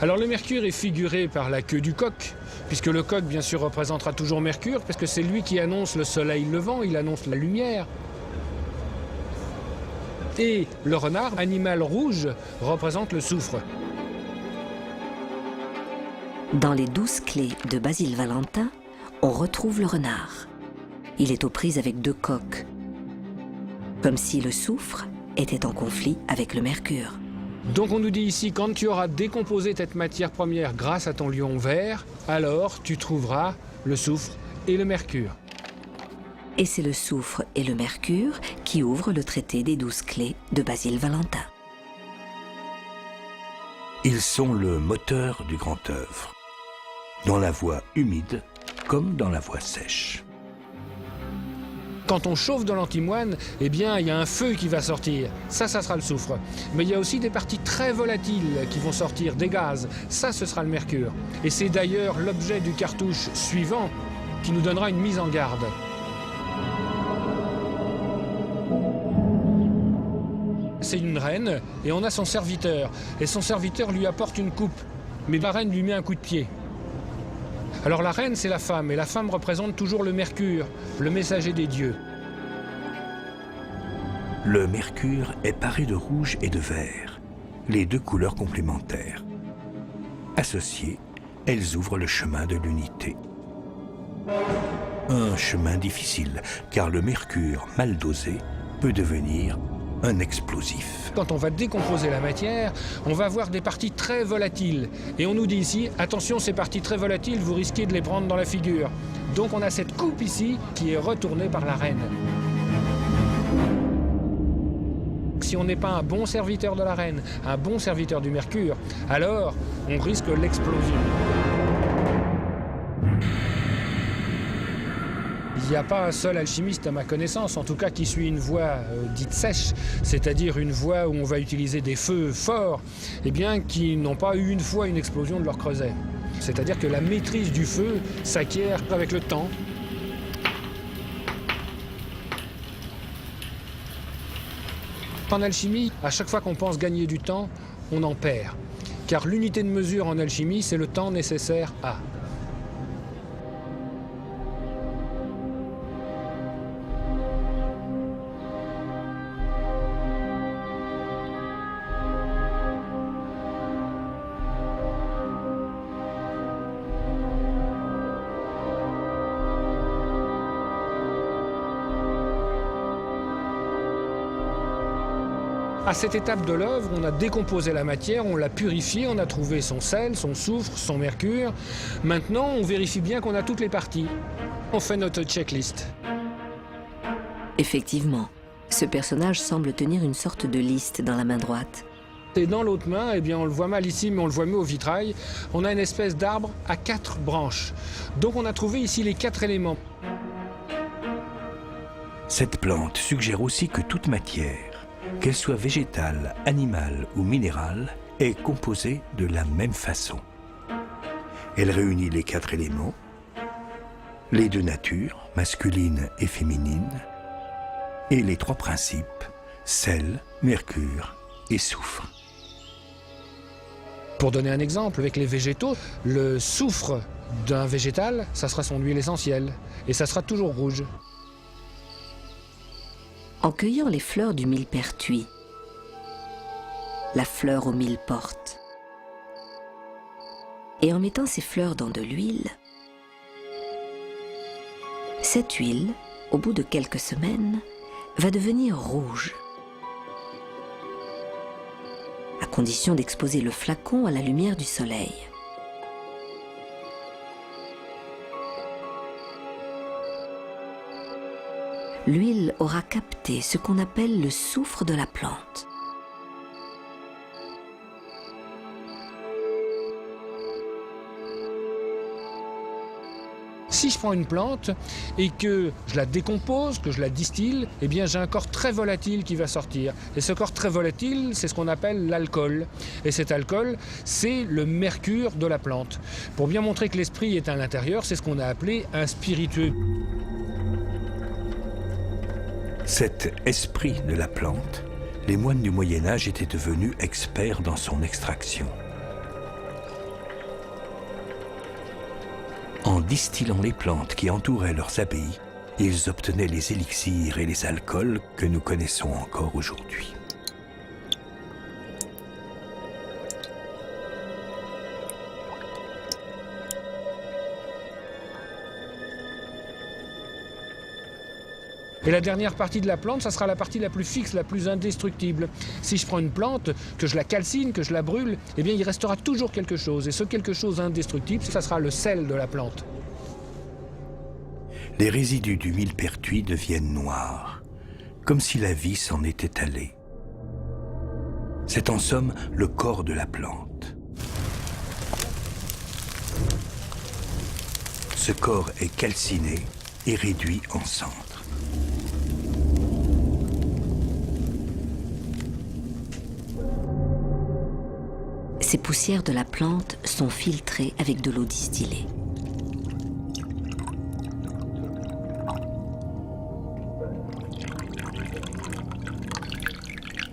Alors le mercure est figuré par la queue du coq, puisque le coq, bien sûr, représentera toujours Mercure, parce que c'est lui qui annonce le soleil levant, il annonce la lumière. Et le renard, animal rouge, représente le soufre. Dans les 12 clés de Basile Valentin, on retrouve le renard. Il est aux prises avec 2 coqs, comme si le soufre était en conflit avec le mercure. Donc on nous dit ici, quand tu auras décomposé cette matière première grâce à ton lion vert, alors tu trouveras le soufre et le mercure. Et c'est le soufre et le mercure qui ouvrent le traité des 12 clés de Basile Valentin. Ils sont le moteur du grand œuvre, dans la voie humide comme dans la voie sèche. Quand on chauffe de l'antimoine, eh bien, il y a un feu qui va sortir. Ça sera le soufre. Mais il y a aussi des parties très volatiles qui vont sortir, des gaz. Ça, ce sera le mercure. Et c'est d'ailleurs l'objet du cartouche suivant qui nous donnera une mise en garde. C'est une reine et on a son serviteur. Et son serviteur lui apporte une coupe. Mais la reine lui met un coup de pied. Alors la reine, c'est la femme, et la femme représente toujours le mercure, le messager des dieux. Le mercure est paré de rouge et de vert, les 2 couleurs complémentaires. Associées, elles ouvrent le chemin de l'unité. Un chemin difficile, car le mercure mal dosé peut devenir un explosif. Quand on va décomposer la matière, on va avoir des parties très volatiles. Et on nous dit ici, attention, ces parties très volatiles, vous risquez de les prendre dans la figure. Donc on a cette coupe ici qui est retournée par la reine. Si on n'est pas un bon serviteur de la reine, un bon serviteur du mercure, alors on risque l'explosion. Il n'y a pas un seul alchimiste à ma connaissance, en tout cas qui suit une voie dite sèche, c'est-à-dire une voie où on va utiliser des feux forts, eh bien qui n'ont pas eu une fois une explosion de leur creuset. c'est-à-dire que la maîtrise du feu s'acquiert avec le temps. En alchimie, à chaque fois qu'on pense gagner du temps, on en perd. Car l'unité de mesure en alchimie, c'est le temps nécessaire à. À cette étape de l'œuvre, on a décomposé la matière, on l'a purifiée, on a trouvé son sel, son soufre, son mercure. Maintenant, on vérifie bien qu'on a toutes les parties. On fait notre checklist. Effectivement, ce personnage semble tenir une sorte de liste dans la main droite. Et dans l'autre main, eh bien, on le voit mal ici, mais on le voit mieux au vitrail, on a une espèce d'arbre à 4 branches. Donc on a trouvé ici les 4 éléments. Cette plante suggère aussi que toute matière, qu'elle soit végétale, animale ou minérale, est composée de la même façon. Elle réunit les 4 éléments, les 2 natures, masculine et féminine, et les 3 principes, sel, mercure et soufre. Pour donner un exemple, avec les végétaux, le soufre d'un végétal, ça sera son huile essentielle, et ça sera toujours rouge. En cueillant les fleurs du millepertuis, la fleur aux 1000 portes, et en mettant ces fleurs dans de l'huile, cette huile, au bout de quelques semaines, va devenir rouge, à condition d'exposer le flacon à la lumière du soleil. L'huile aura capté ce qu'on appelle le soufre de la plante. Si je prends une plante et que je la décompose, que je la distille, eh bien j'ai un corps très volatile qui va sortir. Et ce corps très volatile, c'est ce qu'on appelle l'alcool. Et cet alcool, c'est le mercure de la plante. Pour bien montrer que l'esprit est à l'intérieur, c'est ce qu'on a appelé un spiritueux. Cet esprit de la plante, les moines du Moyen-Âge étaient devenus experts dans son extraction. En distillant les plantes qui entouraient leurs abbayes, ils obtenaient les élixirs et les alcools que nous connaissons encore aujourd'hui. Et la dernière partie de la plante, ça sera la partie la plus fixe, la plus indestructible. Si je prends une plante, que je la calcine, que je la brûle, eh bien il restera toujours quelque chose. Et ce quelque chose indestructible, ça sera le sel de la plante. Les résidus du millepertuis deviennent noirs, comme si la vie s'en était allée. C'est en somme le corps de la plante. Ce corps est calciné et réduit en cendres. Ces poussières de la plante sont filtrées avec de l'eau distillée.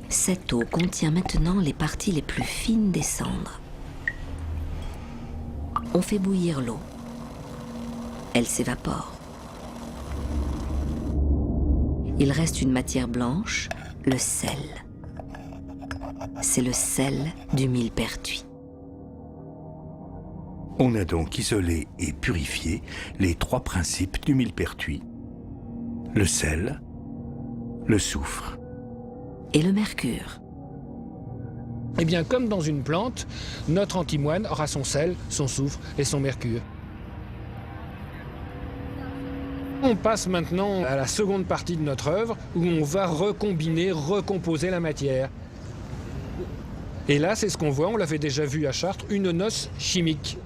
Cette eau contient maintenant les parties les plus fines des cendres. On fait bouillir l'eau. Elle s'évapore. Il reste une matière blanche, le sel. C'est le sel du millepertuis. On a donc isolé et purifié les 3 principes du millepertuis. Le sel, le soufre et le mercure. Eh bien, comme dans une plante, notre antimoine aura son sel, son soufre et son mercure. On passe maintenant à la seconde partie de notre œuvre, où on va recombiner, recomposer la matière. Et là, c'est ce qu'on voit, on l'avait déjà vu à Chartres, une noce chimique.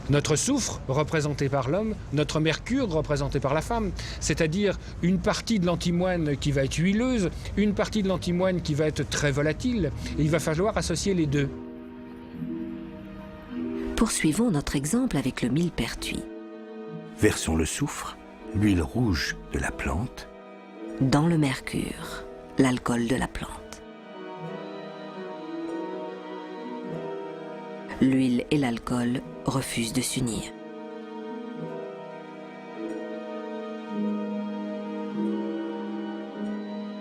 Notre soufre, représenté par l'homme, notre mercure, représenté par la femme, c'est-à-dire une partie de l'antimoine qui va être huileuse, une partie de l'antimoine qui va être très volatile, et il va falloir associer les deux. Poursuivons notre exemple avec le millepertuis. Versons le soufre, l'huile rouge de la plante, Dans le mercure, l'alcool de la plante. L'huile et l'alcool refusent de s'unir.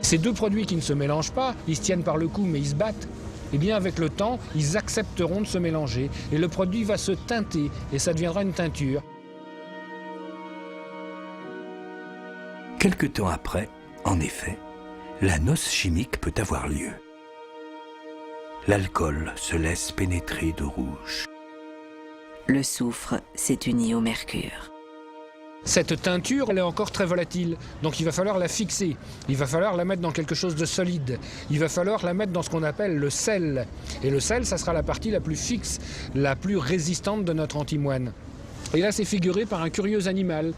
Ces deux produits qui ne se mélangent pas, ils se tiennent par le cou mais ils se battent. Eh bien avec le temps, ils accepteront de se mélanger et le produit va se teinter et ça deviendra une teinture. Quelque temps après, en effet, la noce chimique peut avoir lieu. L'alcool se laisse pénétrer de rouge. Le soufre s'est uni au mercure. Cette teinture, elle est encore très volatile, donc il va falloir la fixer. Il va falloir la mettre dans quelque chose de solide. Il va falloir la mettre dans ce qu'on appelle le sel. Et le sel, ça sera la partie la plus fixe, la plus résistante de notre antimoine. Et là, c'est figuré par un curieux animal.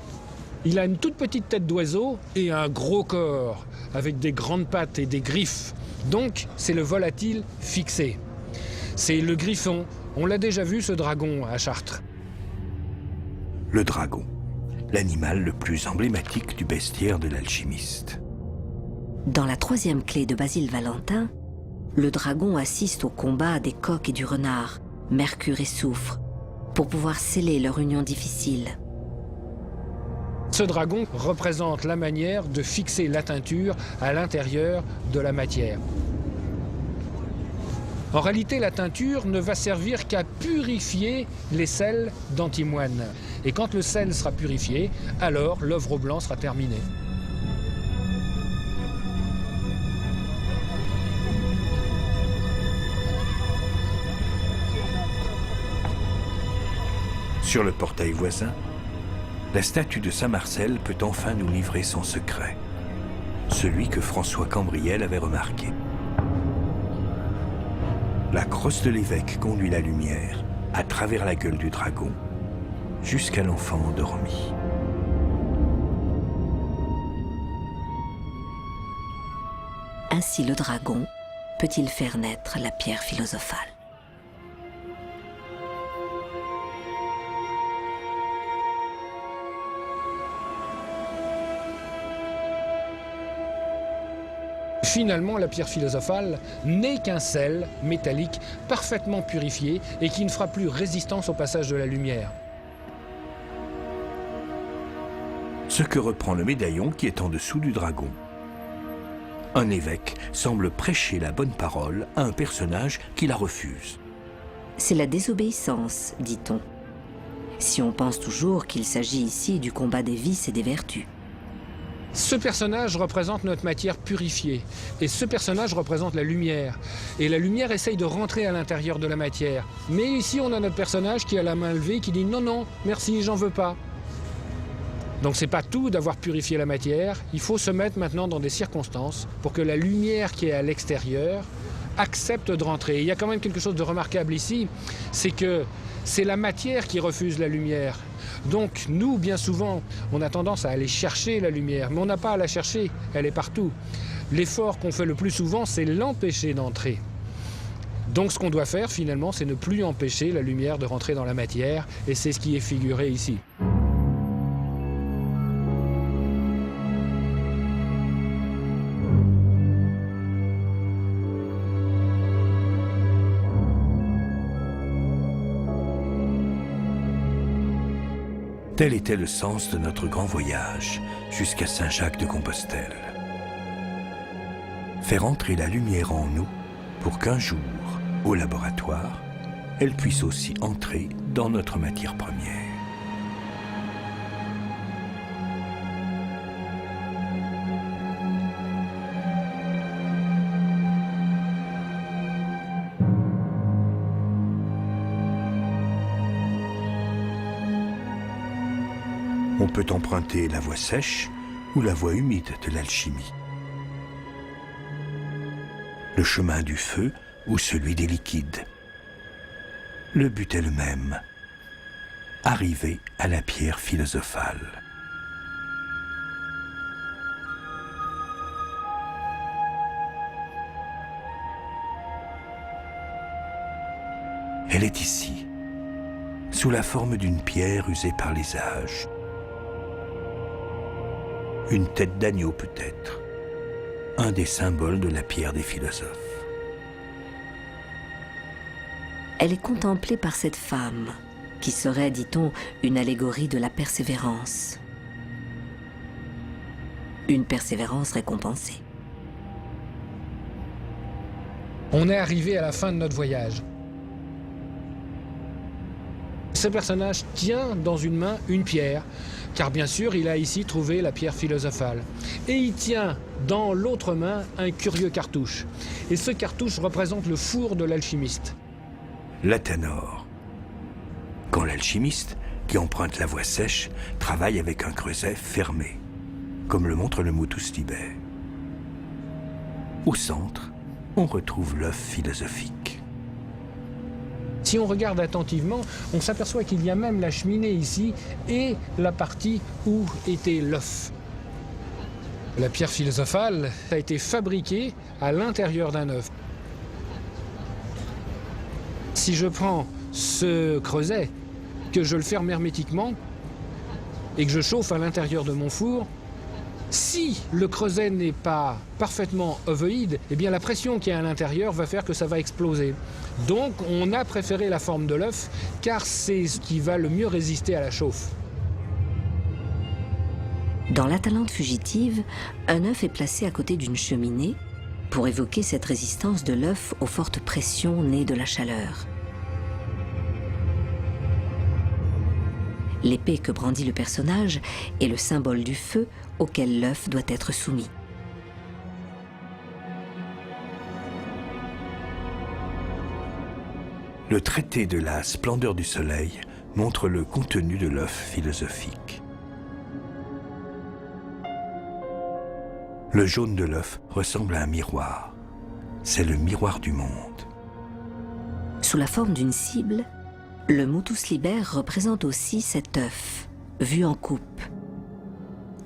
Il a une toute petite tête d'oiseau et un gros corps, avec des grandes pattes et des griffes. Donc, c'est le volatile fixé. C'est le griffon. On l'a déjà vu, ce dragon, à Chartres. Le dragon, l'animal le plus emblématique du bestiaire de l'alchimiste. Dans la troisième clé de Basile Valentin, le dragon assiste au combat des coqs et du renard, mercure et soufre, pour pouvoir sceller leur union difficile. Ce dragon représente la manière de fixer la teinture à l'intérieur de la matière. En réalité, la teinture ne va servir qu'à purifier les sels d'antimoine. Et quand le sel sera purifié, alors l'œuvre au blanc sera terminée. Sur le portail voisin, la statue de Saint-Marcel peut enfin nous livrer son secret, celui que François Cambriel avait remarqué. La crosse de l'évêque conduit la lumière à travers la gueule du dragon jusqu'à l'enfant endormi. Ainsi le dragon peut-il faire naître la pierre philosophale. Finalement, la pierre philosophale n'est qu'un sel métallique parfaitement purifié et qui ne fera plus résistance au passage de la lumière. Ce que reprend le médaillon qui est en dessous du dragon. Un évêque semble prêcher la bonne parole à un personnage qui la refuse. C'est la désobéissance, dit-on, si on pense toujours qu'il s'agit ici du combat des vices et des vertus. Ce personnage représente notre matière purifiée et ce personnage représente la lumière. Et la lumière essaye de rentrer à l'intérieur de la matière. Mais ici, on a notre personnage qui a la main levée, qui dit « Non, non, merci, j'en veux pas ». Donc c'est pas tout d'avoir purifié la matière, il faut se mettre maintenant dans des circonstances pour que la lumière qui est à l'extérieur accepte de rentrer. Et il y a quand même quelque chose de remarquable ici, c'est que c'est la matière qui refuse la lumière. Donc nous, bien souvent, on a tendance à aller chercher la lumière, mais on n'a pas à la chercher, elle est partout. L'effort qu'on fait le plus souvent, c'est l'empêcher d'entrer. Donc ce qu'on doit faire finalement, c'est ne plus empêcher la lumière de rentrer dans la matière, et c'est ce qui est figuré ici. Tel était le sens de notre grand voyage jusqu'à Saint-Jacques-de-Compostelle. Faire entrer la lumière en nous pour qu'un jour, au laboratoire, elle puisse aussi entrer dans notre matière première. On peut emprunter la voie sèche ou la voie humide de l'alchimie. Le chemin du feu ou celui des liquides. Le but est le même, arriver à la pierre philosophale. Elle est ici, sous la forme d'une pierre usée par les âges. Une tête d'agneau peut-être, un des symboles de la pierre des philosophes. Elle est contemplée par cette femme, qui serait, dit-on, une allégorie de la persévérance. Une persévérance récompensée. On est arrivé à la fin de notre voyage. Ce personnage tient dans une main une pierre, car bien sûr, il a ici trouvé la pierre philosophale. Et il tient dans l'autre main un curieux cartouche. Et ce cartouche représente le four de l'alchimiste. L'Athanor. Quand l'alchimiste, qui emprunte la voie sèche, travaille avec un creuset fermé, comme le montre le Motus Liber. Au centre, on retrouve l'œuf philosophique. Si on regarde attentivement, on s'aperçoit qu'il y a même la cheminée ici et la partie où était l'œuf. La pierre philosophale a été fabriquée à l'intérieur d'un œuf. Si je prends ce creuset, que je le ferme hermétiquement et que je chauffe à l'intérieur de mon four, si le creuset n'est pas parfaitement ovoïde, eh bien la pression qui est à l'intérieur va faire que ça va exploser. Donc on a préféré la forme de l'œuf car c'est ce qui va le mieux résister à la chauffe. Dans l'Atalante fugitive, un œuf est placé à côté d'une cheminée pour évoquer cette résistance de l'œuf aux fortes pressions nées de la chaleur. L'épée que brandit le personnage est le symbole du feu auquel l'œuf doit être soumis. Le traité de la splendeur du soleil montre le contenu de l'œuf philosophique. Le jaune de l'œuf ressemble à un miroir. C'est le miroir du monde. Sous la forme d'une cible, le Motus Liber représente aussi cet œuf, vu en coupe,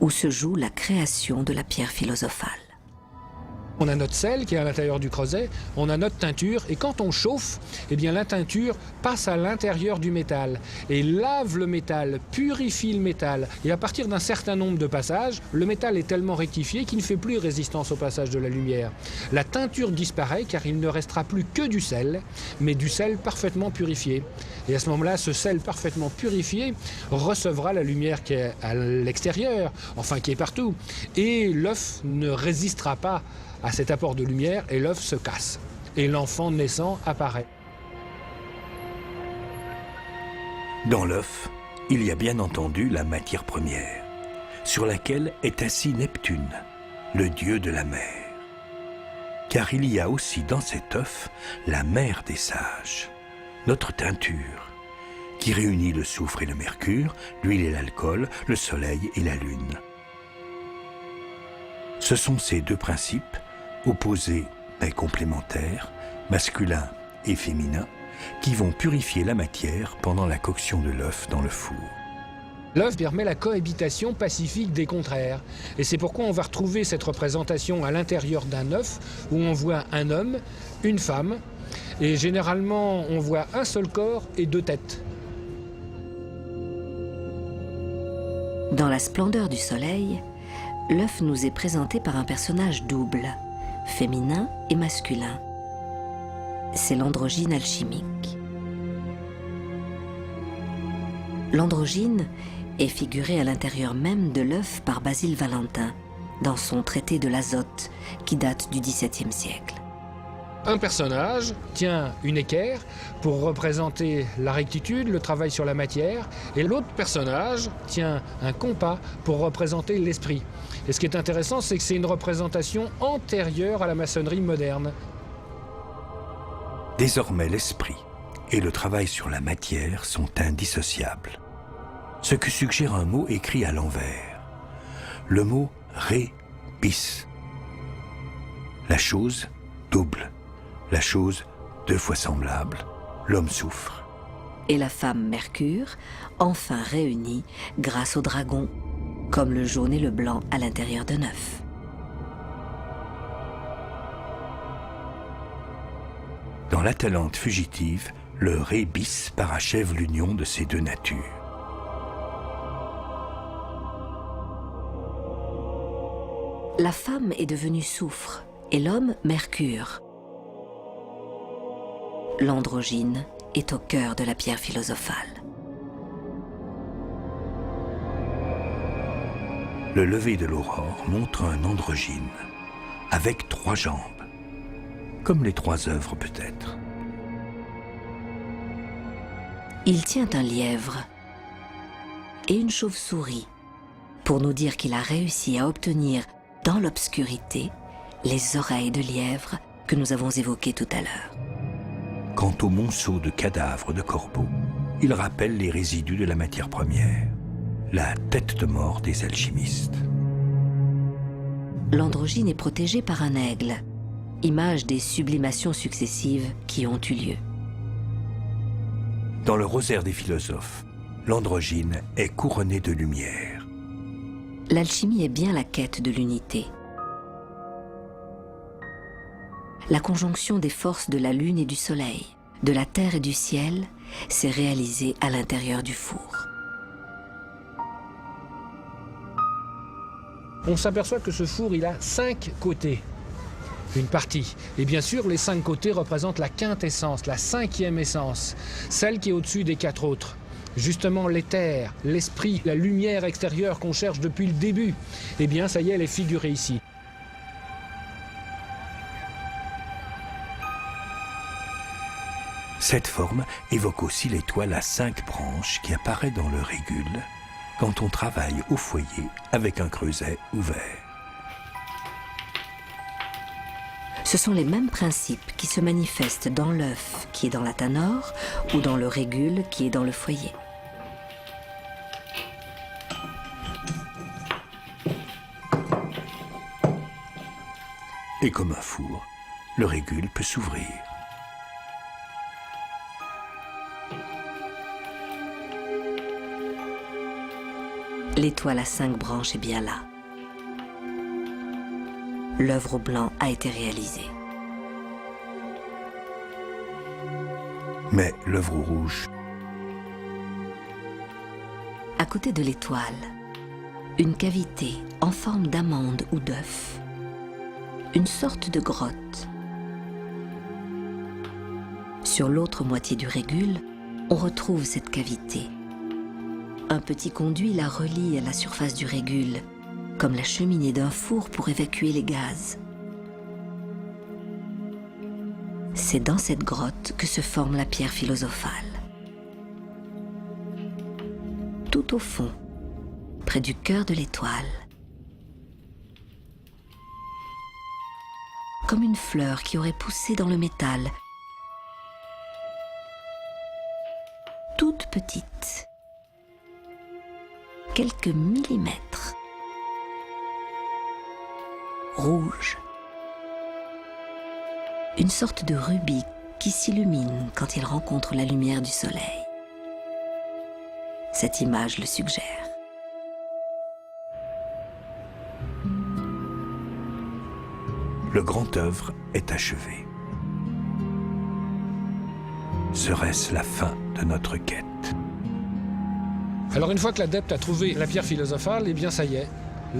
où se joue la création de la pierre philosophale. On a notre sel qui est à l'intérieur du creuset, on a notre teinture et quand on chauffe, eh bien la teinture passe à l'intérieur du métal et lave le métal, purifie le métal. Et à partir d'un certain nombre de passages, le métal est tellement rectifié qu'il ne fait plus résistance au passage de la lumière. La teinture disparaît car il ne restera plus que du sel, mais du sel parfaitement purifié. Et à ce moment-là, ce sel parfaitement purifié recevra la lumière qui est à l'extérieur, enfin qui est partout. Et l'œuf ne résistera pas à cet apport de lumière et l'œuf se casse. Et l'enfant naissant apparaît. Dans l'œuf, il y a bien entendu la matière première, sur laquelle est assis Neptune, le dieu de la mer. Car il y a aussi dans cet œuf la mère des sages, notre teinture, qui réunit le soufre et le mercure, l'huile et l'alcool, le soleil et la lune. Ce sont ces deux principes, opposés mais complémentaires, masculin et féminin, qui vont purifier la matière pendant la coction de l'œuf dans le four. L'œuf permet la cohabitation pacifique des contraires. Et c'est pourquoi on va retrouver cette représentation à l'intérieur d'un œuf, où on voit un homme, une femme, et généralement on voit un seul corps et deux têtes. Dans la splendeur du soleil, l'œuf nous est présenté par un personnage double, féminin et masculin. C'est l'androgyne alchimique. L'androgyne est figuré à l'intérieur même de l'œuf par Basile Valentin, dans son traité de l'azote qui date du XVIIe siècle. Un personnage tient une équerre pour représenter la rectitude, le travail sur la matière, et l'autre personnage tient un compas pour représenter l'esprit. Et ce qui est intéressant, c'est que c'est une représentation antérieure à la maçonnerie moderne. Désormais, l'esprit et le travail sur la matière sont indissociables. Ce que suggère un mot écrit à l'envers. Le mot « ré-bis ». La chose double. La chose deux fois semblable, l'homme souffre. Et la femme Mercure, enfin réunie grâce au dragon, comme le jaune et le blanc à l'intérieur d'un œuf. Dans l'Atalante fugitive, Le ré-bis parachève l'union de ces deux natures. La femme est devenue soufre et l'homme mercure. L'androgyne est au cœur de la pierre philosophale. Le lever de l'aurore montre un androgyne, avec 3 jambes, comme les 3 œuvres peut-être. Il tient un lièvre et une chauve-souris pour nous dire qu'il a réussi à obtenir dans l'obscurité les oreilles de lièvre que nous avons évoquées tout à l'heure. Quant au monceau de cadavres de corbeaux, il rappelle les résidus de la matière première, la tête de mort des alchimistes. L'androgyne est protégé par un aigle, image des sublimations successives qui ont eu lieu. Dans le rosaire des philosophes, l'androgyne est couronné de lumière. L'alchimie est bien la quête de l'unité. La conjonction des forces de la lune et du soleil, de la terre et du ciel, s'est réalisée à l'intérieur du four. On s'aperçoit que ce four, il a 5 côtés, une partie. Et bien sûr, les 5 côtés représentent la quintessence, la 5e essence, celle qui est au-dessus des 4 autres. Justement, l'éther, l'esprit, la lumière extérieure qu'on cherche depuis le début. Eh bien, ça y est, elle est figurée ici. Cette forme évoque aussi l'étoile à 5 branches qui apparaît dans le régule quand on travaille au foyer avec un creuset ouvert. Ce sont les mêmes principes qui se manifestent dans l'œuf qui est dans la tanore ou dans le régule qui est dans le foyer. Et comme un four, le régule peut s'ouvrir. L'étoile à 5 branches est bien là. L'œuvre au blanc a été réalisée. Mais l'œuvre au rouge, À côté de l'étoile, une cavité en forme d'amande ou d'œuf, une sorte de grotte. Sur l'autre moitié du régule, on retrouve cette cavité. Un petit conduit la relie à la surface du régule, comme la cheminée d'un four pour évacuer les gaz. C'est dans cette grotte que se forme la pierre philosophale. Tout au fond, près du cœur de l'étoile, comme une fleur qui aurait poussé dans le métal, toute petite, quelques millimètres, rouge, une sorte de rubis qui s'illumine quand il rencontre la lumière du soleil. Cette image le suggère. le grand œuvre est achevé. Serait-ce la fin de notre quête? Alors une fois que l'adepte a trouvé la pierre philosophale, eh bien ça y est.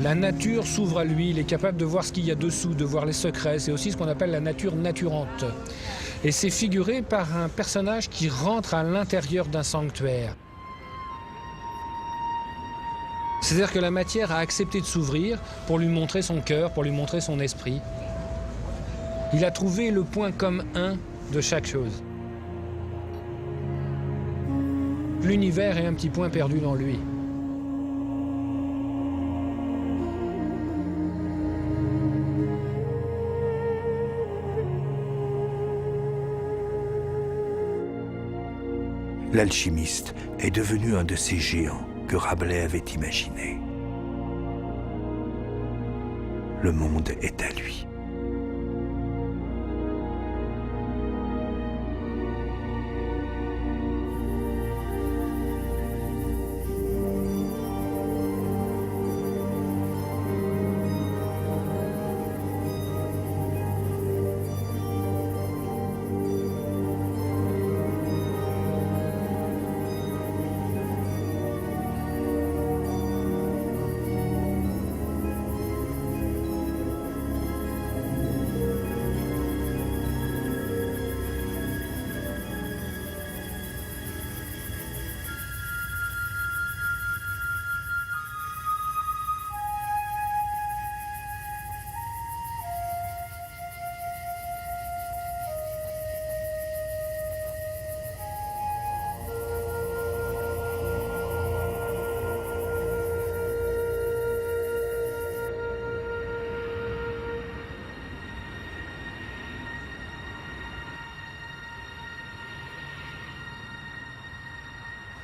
La nature s'ouvre à lui, il est capable de voir ce qu'il y a dessous, de voir les secrets. C'est aussi ce qu'on appelle la nature naturante. Et c'est figuré par un personnage qui rentre à l'intérieur d'un sanctuaire. C'est-à-dire que la matière a accepté de s'ouvrir pour lui montrer son cœur, pour lui montrer son esprit. Il a trouvé le point commun de chaque chose. L'univers est un petit point perdu dans lui. L'alchimiste est devenu un de ces géants que Rabelais avait imaginé. Le monde est à lui.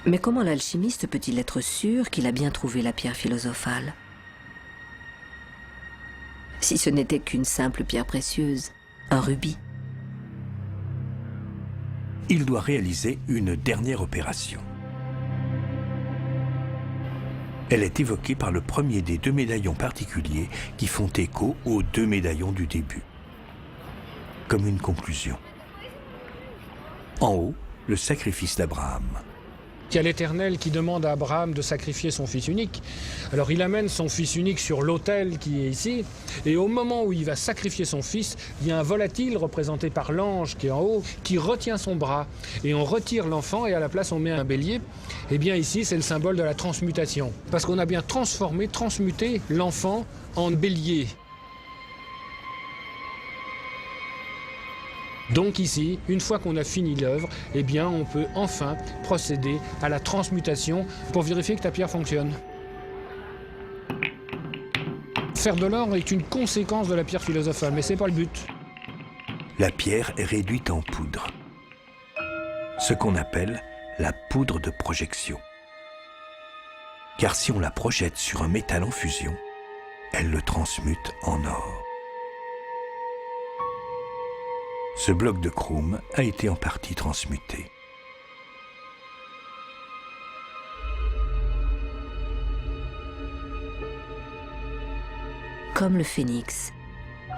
Mais comment l'alchimiste peut-il être sûr qu'il a bien trouvé la pierre philosophale? Si ce n'était qu'une simple pierre précieuse, un rubis. Il doit réaliser une dernière opération. Elle est évoquée par le premier des 2 médaillons particuliers qui font écho aux 2 médaillons du début. Comme une conclusion. En haut, le sacrifice d'Abraham. Il y a l'Éternel qui demande à Abraham de sacrifier son fils unique. Alors il amène son fils unique sur l'autel qui est ici, et au moment où il va sacrifier son fils, il y a un volatile représenté par l'ange qui est en haut, qui retient son bras, et on retire l'enfant et à la place on met un bélier. Et bien ici c'est le symbole de la transmutation, parce qu'on a bien transformé, transmuté l'enfant en bélier. Donc ici, une fois qu'on a fini l'œuvre, eh bien on peut enfin procéder à la transmutation pour vérifier que ta pierre fonctionne. Faire de l'or est une conséquence de la pierre philosophale, mais c'est pas le but. La pierre est réduite en poudre. Ce qu'on appelle la poudre de projection. Car si on la projette sur un métal en fusion, elle le transmute en or. Ce bloc de chrome a été en partie transmuté. Comme le phénix,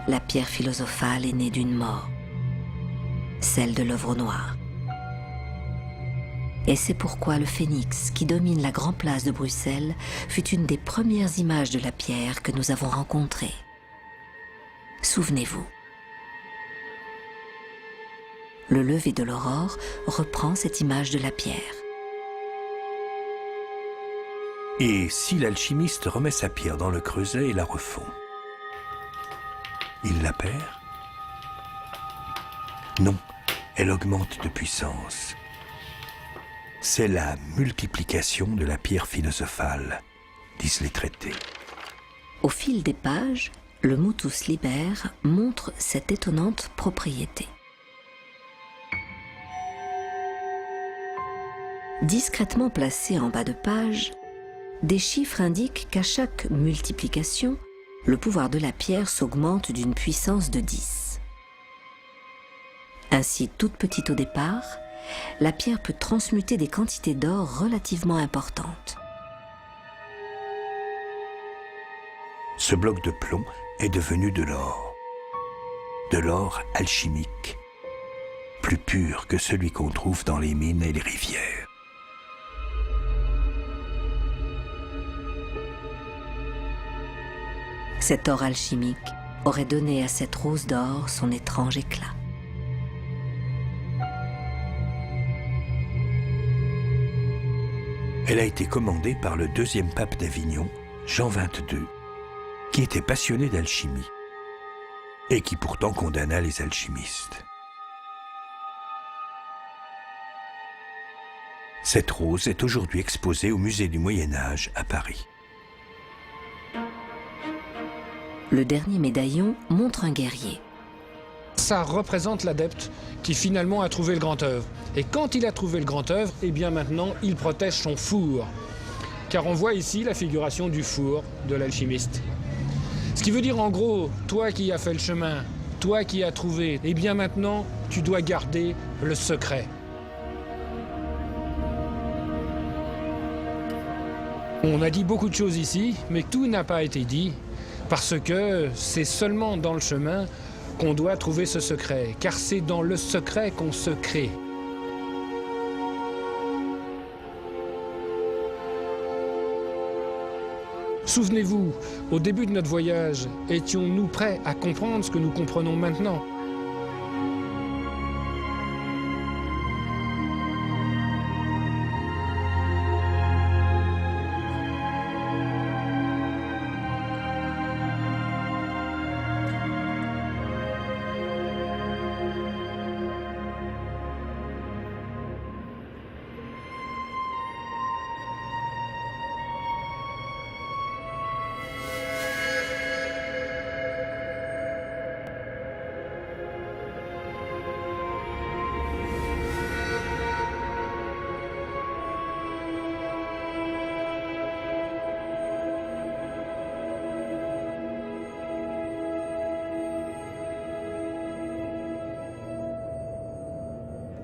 la pierre philosophale est née d'une mort, celle de l'œuvre noire. Et c'est pourquoi le phénix, qui domine la grande place de Bruxelles, fut une des premières images de la pierre que nous avons rencontrée. Souvenez-vous. Le lever de l'aurore reprend cette image de la pierre. Et si l'alchimiste remet sa pierre dans le creuset et la refond, il la perd? Non, elle augmente de puissance. C'est la multiplication de la pierre philosophale, disent les traités. Au fil des pages, le Motus Liber montre cette étonnante propriété. Discrètement placés en bas de page, des chiffres indiquent qu'à chaque multiplication, le pouvoir de la pierre s'augmente d'une puissance de 10. Ainsi, toute petite au départ, la pierre peut transmuter des quantités d'or relativement importantes. Ce bloc de plomb est devenu de l'or alchimique, plus pur que celui qu'on trouve dans les mines et les rivières. Cet or alchimique aurait donné à cette rose d'or son étrange éclat. Elle a été commandée par le 2e pape d'Avignon, Jean XXII, qui était passionné d'alchimie et qui pourtant condamna les alchimistes. Cette rose est aujourd'hui exposée au musée du Moyen-Âge à Paris. Le dernier médaillon montre un guerrier. Ça représente l'adepte qui finalement a trouvé le grand œuvre. Et quand il a trouvé le grand œuvre, eh bien maintenant il protège son four. Car on voit ici la figuration du four de l'alchimiste. Ce qui veut dire en gros, toi qui as fait le chemin, toi qui as trouvé, eh bien maintenant tu dois garder le secret. On a dit beaucoup de choses ici, mais tout n'a pas été dit. Parce que c'est seulement dans le chemin qu'on doit trouver ce secret, car c'est dans le secret qu'on se crée. Souvenez-vous, au début de notre voyage, étions-nous prêts à comprendre ce que nous comprenons maintenant ?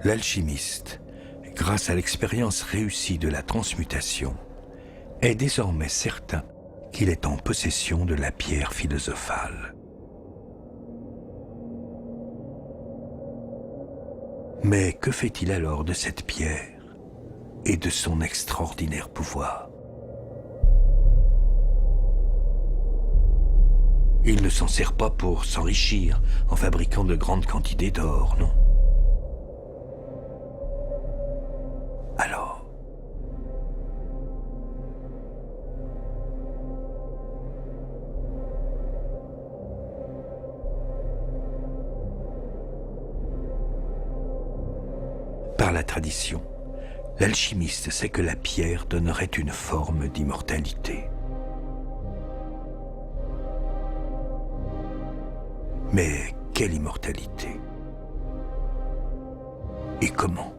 L'alchimiste, grâce à l'expérience réussie de la transmutation, est désormais certain qu'il est en possession de la pierre philosophale. Mais que fait-il alors de cette pierre et de son extraordinaire pouvoir? Il ne s'en sert pas pour s'enrichir en fabriquant de grandes quantités d'or, non. Alors, par la tradition, l'alchimiste sait que la pierre donnerait une forme d'immortalité. Mais quelle immortalité? Et comment?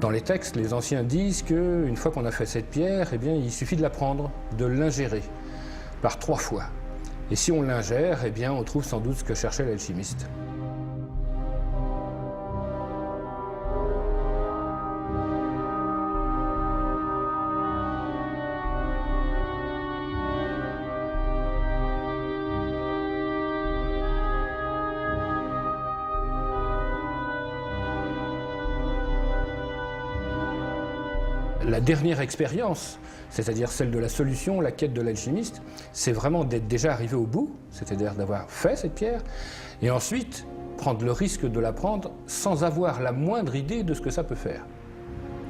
Dans les textes, les anciens disent qu'une fois qu'on a fait cette pierre, eh bien, il suffit de la prendre, de l'ingérer, par 3 fois. Et si on l'ingère, eh bien, on trouve sans doute ce que cherchait l'alchimiste. La dernière expérience, c'est-à-dire celle de la solution, la quête de l'alchimiste, c'est vraiment d'être déjà arrivé au bout, c'est-à-dire d'avoir fait cette pierre, et ensuite prendre le risque de la prendre sans avoir la moindre idée de ce que ça peut faire.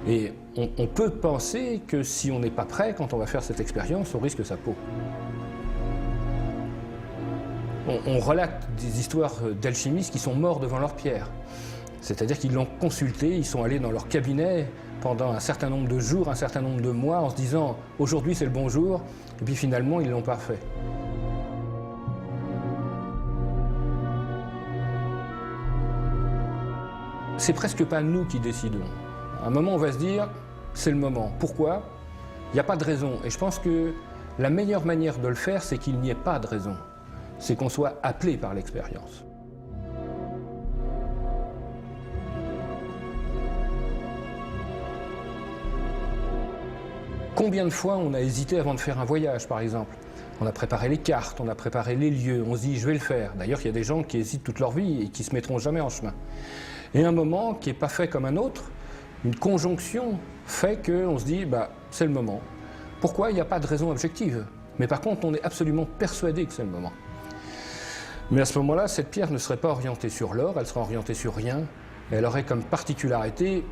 Et on peut penser que si on n'est pas prêt, quand on va faire cette expérience, on risque sa peau. On relate des histoires d'alchimistes qui sont morts devant leur pierre. C'est-à-dire qu'ils l'ont consulté, ils sont allés dans leur cabinet pendant un certain nombre de jours, un certain nombre de mois, en se disant « aujourd'hui c'est le bon jour », et puis finalement ils l'ont pas fait. C'est presque pas nous qui décidons. À un moment on va se dire « c'est le moment ». Pourquoi? Il n'y a pas de raison. Et je pense que la meilleure manière de le faire, c'est qu'il n'y ait pas de raison. C'est qu'on soit appelé par l'expérience. Combien de fois on a hésité avant de faire un voyage, par exemple? On a préparé les cartes, on a préparé les lieux, on se dit « je vais le faire ». D'ailleurs, il y a des gens qui hésitent toute leur vie et qui ne se mettront jamais en chemin. Et un moment qui n'est pas fait comme un autre, une conjonction fait qu'on se dit bah, « c'est le moment ». Pourquoi? Il n'y a pas de raison objective. Mais par contre, on est absolument persuadé que c'est le moment. Mais à ce moment-là, cette pierre ne serait pas orientée sur l'or, elle serait orientée sur rien. Et elle aurait comme particularité,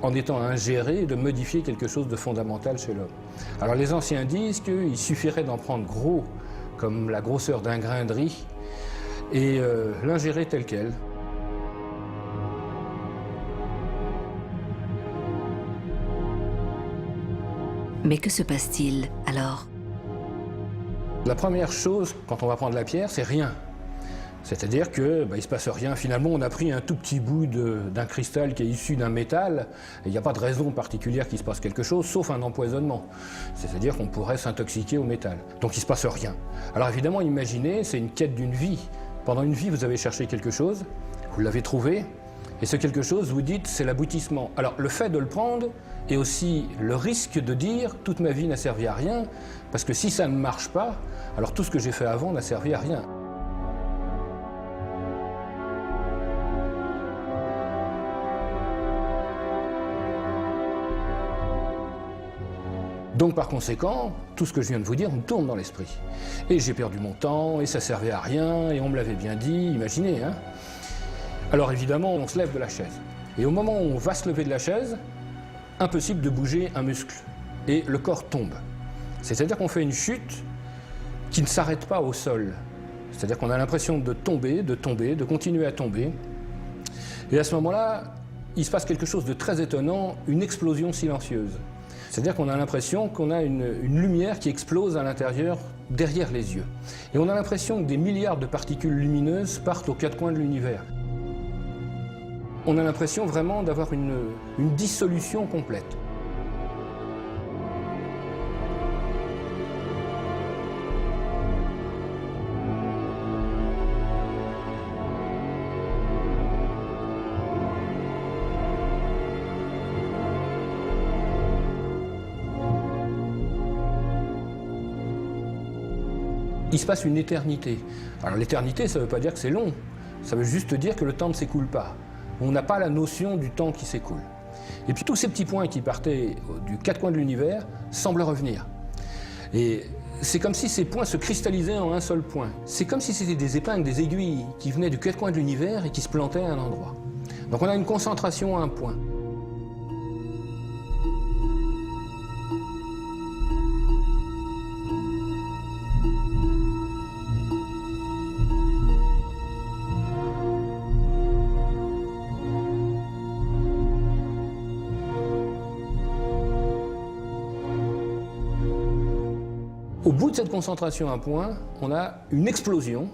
en étant ingérée, de modifier quelque chose de fondamental chez l'homme. Alors les anciens disent qu'il suffirait d'en prendre gros, comme la grosseur d'un grain de riz, et l'ingérer tel quel. Mais que se passe-t-il alors? La première chose, quand on va prendre la pierre, c'est rien. C'est-à-dire qu'il ne se passe rien. Finalement, on a pris un tout petit bout d'un cristal qui est issu d'un métal, et il n'y a pas de raison particulière qu'il se passe quelque chose, sauf un empoisonnement. C'est-à-dire qu'on pourrait s'intoxiquer au métal. Donc il ne se passe rien. Alors évidemment, imaginez, c'est une quête d'une vie. Pendant une vie, vous avez cherché quelque chose, vous l'avez trouvé, et ce quelque chose, vous dites, c'est l'aboutissement. Alors, le fait de le prendre est aussi le risque de dire, toute ma vie n'a servi à rien, parce que si ça ne marche pas, alors tout ce que j'ai fait avant n'a servi à rien. Donc par conséquent, tout ce que je viens de vous dire me tourne dans l'esprit. Et j'ai perdu mon temps, et ça servait à rien, et on me l'avait bien dit, imaginez, hein. Alors évidemment, on se lève de la chaise. Et au moment où on va se lever de la chaise, impossible de bouger un muscle. Et le corps tombe. C'est-à-dire qu'on fait une chute qui ne s'arrête pas au sol. C'est-à-dire qu'on a l'impression de tomber, de continuer à tomber. Et à ce moment-là, il se passe quelque chose de très étonnant, une explosion silencieuse. C'est-à-dire qu'on a l'impression qu'on a une lumière qui explose à l'intérieur, derrière les yeux. Et on a l'impression que des milliards de particules lumineuses partent aux quatre coins de l'univers. On a l'impression vraiment d'avoir une dissolution complète. Il se passe une éternité. Alors l'éternité, ça ne veut pas dire que c'est long, ça veut juste dire que le temps ne s'écoule pas. On n'a pas la notion du temps qui s'écoule. Et puis tous ces petits points qui partaient du quatre coins de l'univers semblent revenir. Et c'est comme si ces points se cristallisaient en un seul point. C'est comme si c'était des épingles, des aiguilles qui venaient du quatre coins de l'univers et qui se plantaient à un endroit. Donc on a une concentration à un point. Au bout de cette concentration à un point, on a une explosion,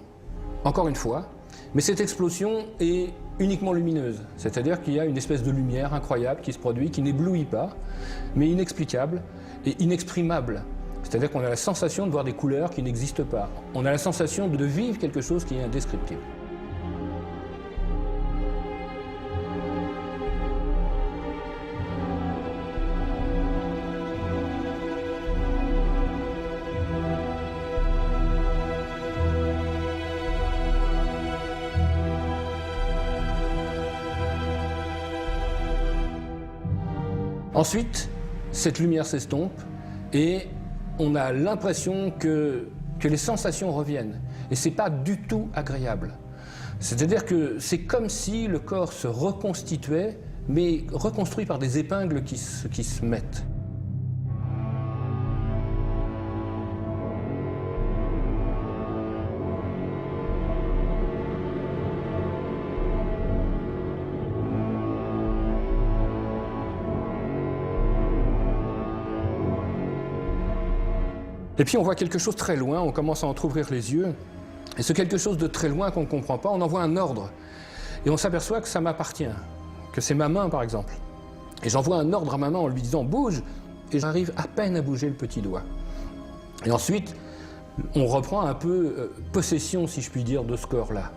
encore une fois, mais cette explosion est uniquement lumineuse, c'est-à-dire qu'il y a une espèce de lumière incroyable qui se produit, qui n'éblouit pas, mais inexplicable et inexprimable. C'est-à-dire qu'on a la sensation de voir des couleurs qui n'existent pas. On a la sensation de vivre quelque chose qui est indescriptible. Ensuite, cette lumière s'estompe et on a l'impression que les sensations reviennent. Et ce n'est pas du tout agréable. C'est-à-dire que c'est comme si le corps se reconstituait, mais reconstruit par des épingles qui se mettent. Et puis on voit quelque chose très loin, on commence à entrouvrir les yeux, et ce quelque chose de très loin qu'on ne comprend pas, on envoie un ordre, et on s'aperçoit que ça m'appartient, que c'est ma main par exemple. Et j'envoie un ordre à ma main en lui disant « bouge », et j'arrive à peine à bouger le petit doigt. Et ensuite, on reprend un peu possession, si je puis dire, de ce corps-là.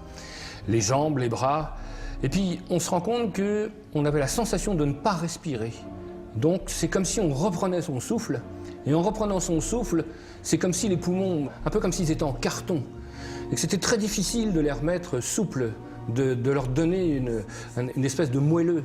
Les jambes, les bras, et puis on se rend compte qu'on avait la sensation de ne pas respirer. Donc c'est comme si on reprenait son souffle, et en reprenant son souffle, c'est comme si les poumons, un peu comme s'ils étaient en carton, et que c'était très difficile de les remettre souples, de leur donner une espèce de moelleux.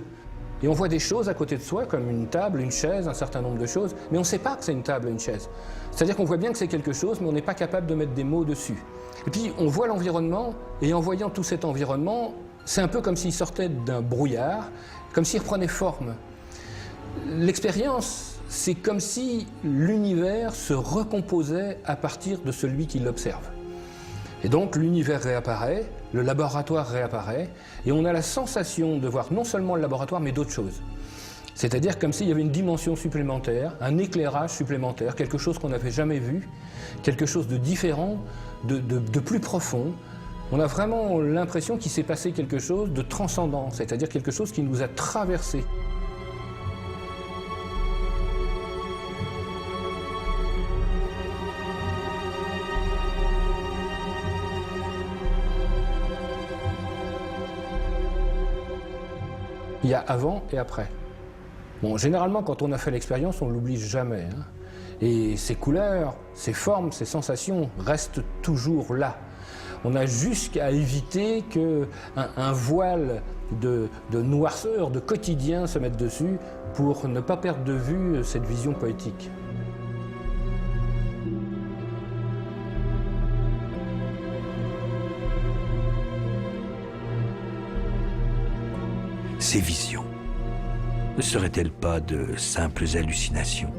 Et on voit des choses à côté de soi, comme une table, une chaise, un certain nombre de choses, mais on ne sait pas que c'est une table, une chaise. C'est-à-dire qu'on voit bien que c'est quelque chose, mais on n'est pas capable de mettre des mots dessus. Et puis on voit l'environnement, et en voyant tout cet environnement, c'est un peu comme s'il sortait d'un brouillard, comme s'il reprenait forme. L'expérience, c'est comme si l'univers se recomposait à partir de celui qui l'observe. Et donc l'univers réapparaît, le laboratoire réapparaît, et on a la sensation de voir non seulement le laboratoire, mais d'autres choses. C'est-à-dire comme s'il y avait une dimension supplémentaire, un éclairage supplémentaire, quelque chose qu'on n'avait jamais vu, quelque chose de différent, de plus profond. On a vraiment l'impression qu'il s'est passé quelque chose de transcendant, c'est-à-dire quelque chose qui nous a traversés. il y a avant et après. Bon, généralement, quand on a fait l'expérience, on ne l'oublie jamais, hein. Et ces couleurs, ces formes, ces sensations restent toujours là. On a juste qu'à éviter qu'un voile de noirceur, de quotidien se mette dessus pour ne pas perdre de vue cette vision poétique. Ces visions ne seraient-elles pas de simples hallucinations?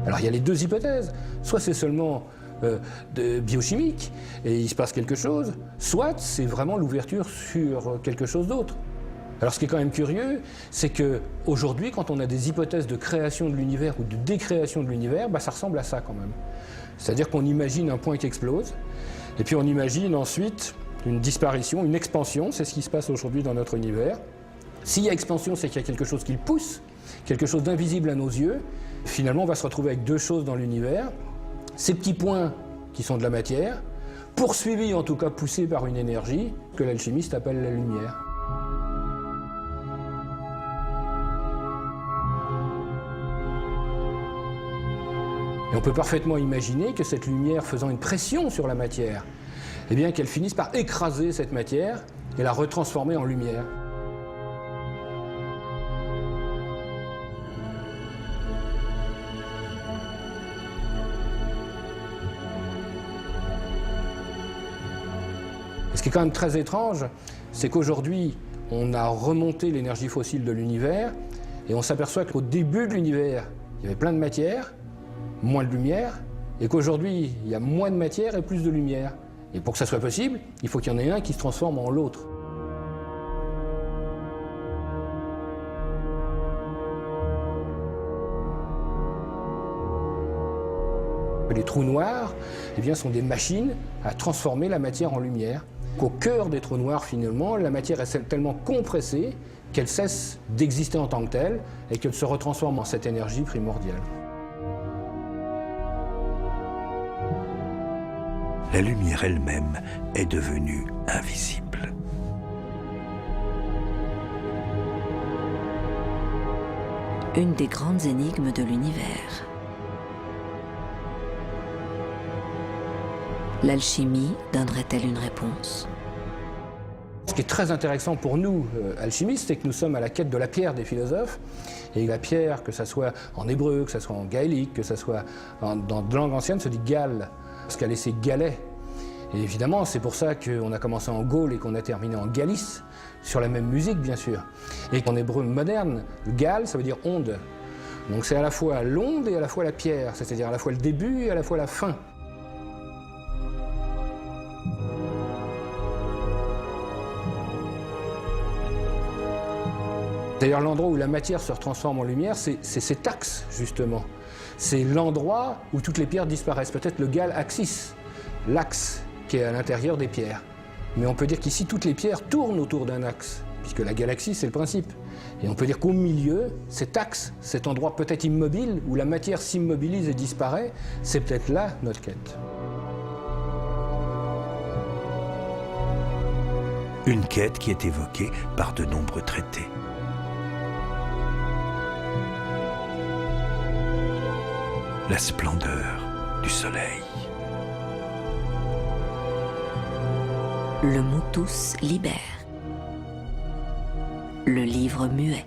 Alors il y a les deux hypothèses, soit c'est seulement biochimique et il se passe quelque chose, soit c'est vraiment l'ouverture sur quelque chose d'autre. Alors ce qui est quand même curieux, c'est qu'aujourd'hui, quand on a des hypothèses de création de l'univers ou de décréation de l'univers, ça ressemble à ça quand même. C'est-à-dire qu'on imagine un point qui explose, et puis on imagine ensuite une disparition, une expansion, c'est ce qui se passe aujourd'hui dans notre univers. S'il y a expansion, c'est qu'il y a quelque chose qui le pousse, quelque chose d'invisible à nos yeux. Finalement, on va se retrouver avec deux choses dans l'univers. Ces petits points qui sont de la matière, poursuivis en tout cas poussés par une énergie que l'alchimiste appelle la lumière. Et on peut parfaitement imaginer que cette lumière faisant une pression sur la matière, eh bien qu'elle finisse par écraser cette matière et la retransformer en lumière. Ce qui est quand même très étrange, c'est qu'aujourd'hui, on a remonté l'énergie fossile de l'univers et on s'aperçoit qu'au début de l'univers, il y avait plein de matière, moins de lumière, et qu'aujourd'hui, il y a moins de matière et plus de lumière. Et pour que ça soit possible, il faut qu'il y en ait un qui se transforme en l'autre. Les trous noirs, eh bien, sont des machines à transformer la matière en lumière. Qu'au cœur des trous noirs, finalement, la matière est tellement compressée qu'elle cesse d'exister en tant que telle et qu'elle se retransforme en cette énergie primordiale. La lumière elle-même est devenue invisible. Une des grandes énigmes de l'univers. L'alchimie donnerait-elle une réponse? Ce qui est très intéressant pour nous, alchimistes, c'est que nous sommes à la quête de la pierre des philosophes. Et la pierre, que ce soit en hébreu, que ce soit en gaélique, que ce soit dans de langue ancienne, se dit Gale, parce qu'elle laissé Galet. Et évidemment, c'est pour ça qu'on a commencé en Gaule et qu'on a terminé en Galice, sur la même musique, bien sûr. Et en hébreu moderne, Gale, ça veut dire onde. Donc c'est à la fois l'onde et à la fois la pierre, c'est-à-dire à la fois le début et à la fois la fin. D'ailleurs, l'endroit où la matière se transforme en lumière, c'est cet axe, justement. C'est l'endroit où toutes les pierres disparaissent. Peut-être le Gale axis, l'axe qui est à l'intérieur des pierres. Mais on peut dire qu'ici, toutes les pierres tournent autour d'un axe, puisque la galaxie, c'est le principe. Et on peut dire qu'au milieu, cet axe, cet endroit peut-être immobile, où la matière s'immobilise et disparaît, c'est peut-être là notre quête. Une quête qui est évoquée par de nombreux traités. La splendeur du soleil. Le motus liber. Le livre muet.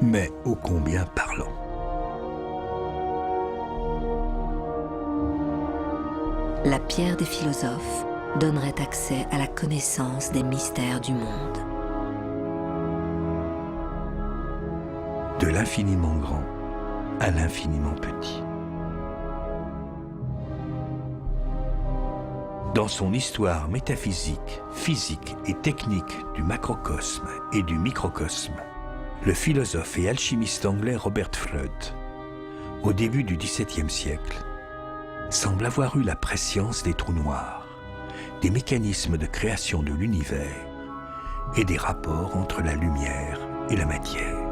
Mais ô combien parlant. La pierre des philosophes donnerait accès à la connaissance des mystères du monde. De l'infiniment grand à l'infiniment petit. Dans son histoire métaphysique, physique et technique du macrocosme et du microcosme, le philosophe et alchimiste anglais Robert Fludd, au début du XVIIe siècle, semble avoir eu la prescience des trous noirs, des mécanismes de création de l'univers et des rapports entre la lumière et la matière.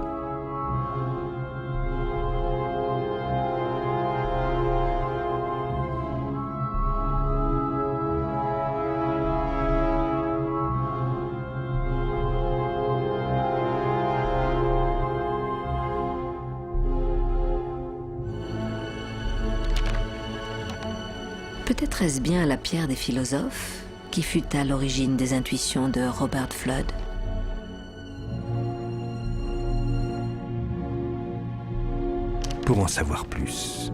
Peut-être est-ce bien la pierre des philosophes qui fut à l'origine des intuitions de Robert Fludd. Pour en savoir plus,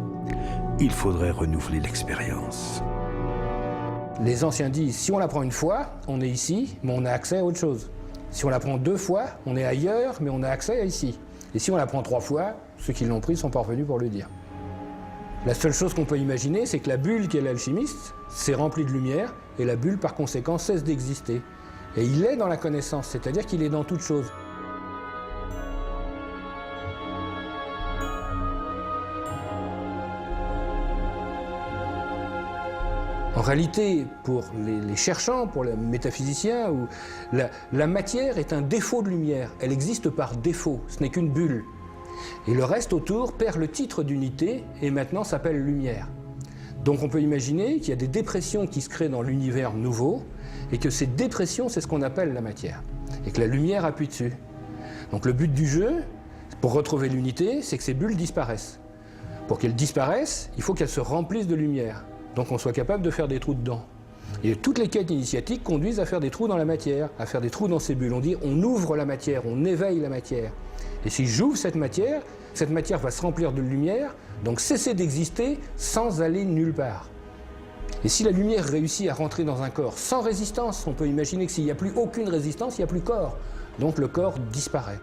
il faudrait renouveler l'expérience. Les anciens disent, si on la prend une fois, on est ici, mais on a accès à autre chose. Si on la prend 2 fois, on est ailleurs, mais on a accès à ici. Et si on la prend 3 fois, ceux qui l'ont pris sont pas revenus pour le dire. La seule chose qu'on peut imaginer, c'est que la bulle qu'est l'alchimiste s'est remplie de lumière, et la bulle, par conséquent, cesse d'exister. Et il est dans la connaissance, c'est-à-dire qu'il est dans toute chose. En réalité, pour les cherchants, pour les métaphysiciens, la matière est un défaut de lumière. Elle existe par défaut, ce n'est qu'une bulle. Et le reste autour perd le titre d'unité et maintenant s'appelle lumière. Donc on peut imaginer qu'il y a des dépressions qui se créent dans l'univers nouveau et que ces dépressions, c'est ce qu'on appelle la matière. Et que la lumière appuie dessus. Donc le but du jeu, pour retrouver l'unité, c'est que ces bulles disparaissent. Pour qu'elles disparaissent, il faut qu'elles se remplissent de lumière. Donc on soit capable de faire des trous dedans. Et toutes les quêtes initiatiques conduisent à faire des trous dans la matière, à faire des trous dans ces bulles. On dit on ouvre la matière, on éveille la matière. Et si j'ouvre cette matière va se remplir de lumière, donc cesser d'exister sans aller nulle part. Et si la lumière réussit à rentrer dans un corps sans résistance, on peut imaginer que s'il n'y a plus aucune résistance, il n'y a plus corps. Donc le corps disparaît.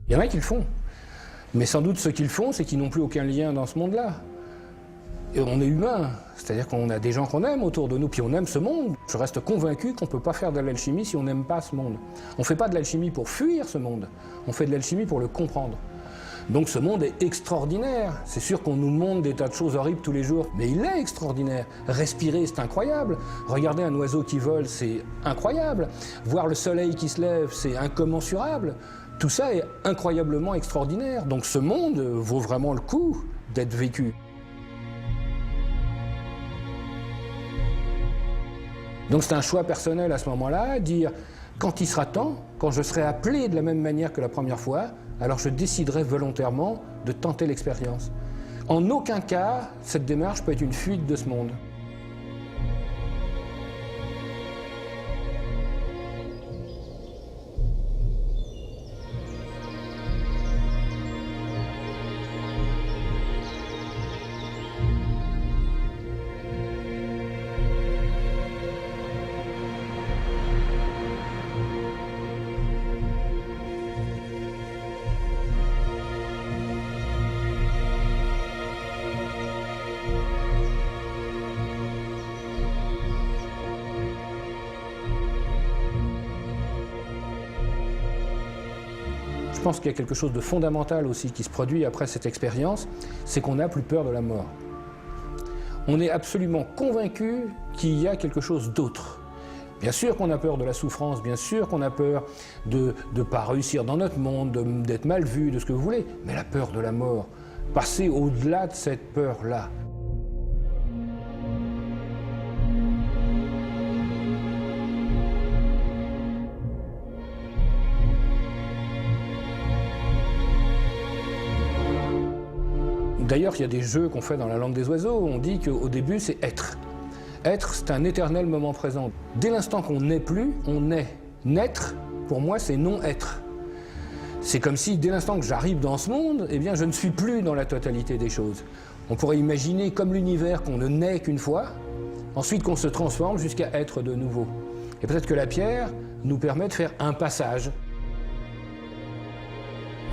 Il y en a qui le font. Mais sans doute ceux qui le font, c'est qu'ils n'ont plus aucun lien dans ce monde-là. Et on est humain, c'est-à-dire qu'on a des gens qu'on aime autour de nous, puis on aime ce monde. Je reste convaincu qu'on ne peut pas faire de l'alchimie si on n'aime pas ce monde. On ne fait pas de l'alchimie pour fuir ce monde, on fait de l'alchimie pour le comprendre. Donc ce monde est extraordinaire. C'est sûr qu'on nous montre des tas de choses horribles tous les jours, mais il est extraordinaire. Respirer, c'est incroyable. Regarder un oiseau qui vole, c'est incroyable. Voir le soleil qui se lève, c'est incommensurable. Tout ça est incroyablement extraordinaire. Donc ce monde vaut vraiment le coup d'être vécu. Donc c'est un choix personnel à ce moment-là, dire quand il sera temps, quand je serai appelé de la même manière que la première fois, alors je déciderai volontairement de tenter l'expérience. En aucun cas, cette démarche peut être une fuite de ce monde. Je pense qu'il y a quelque chose de fondamental aussi qui se produit après cette expérience, c'est qu'on n'a plus peur de la mort. On est absolument convaincu qu'il y a quelque chose d'autre. Bien sûr qu'on a peur de la souffrance, bien sûr qu'on a peur de ne pas réussir dans notre monde, d'être mal vu, de ce que vous voulez, mais la peur de la mort, passer au-delà de cette peur-là. D'ailleurs, il y a des jeux qu'on fait dans la langue des oiseaux où on dit qu'au début, c'est être. Être, c'est un éternel moment présent. Dès l'instant qu'on n'est plus, on est. Naître, pour moi, c'est non-être. C'est comme si, dès l'instant que j'arrive dans ce monde, eh bien, je ne suis plus dans la totalité des choses. On pourrait imaginer, comme l'univers, qu'on ne naît qu'une fois, ensuite qu'on se transforme jusqu'à être de nouveau. Et peut-être que la pierre nous permet de faire un passage.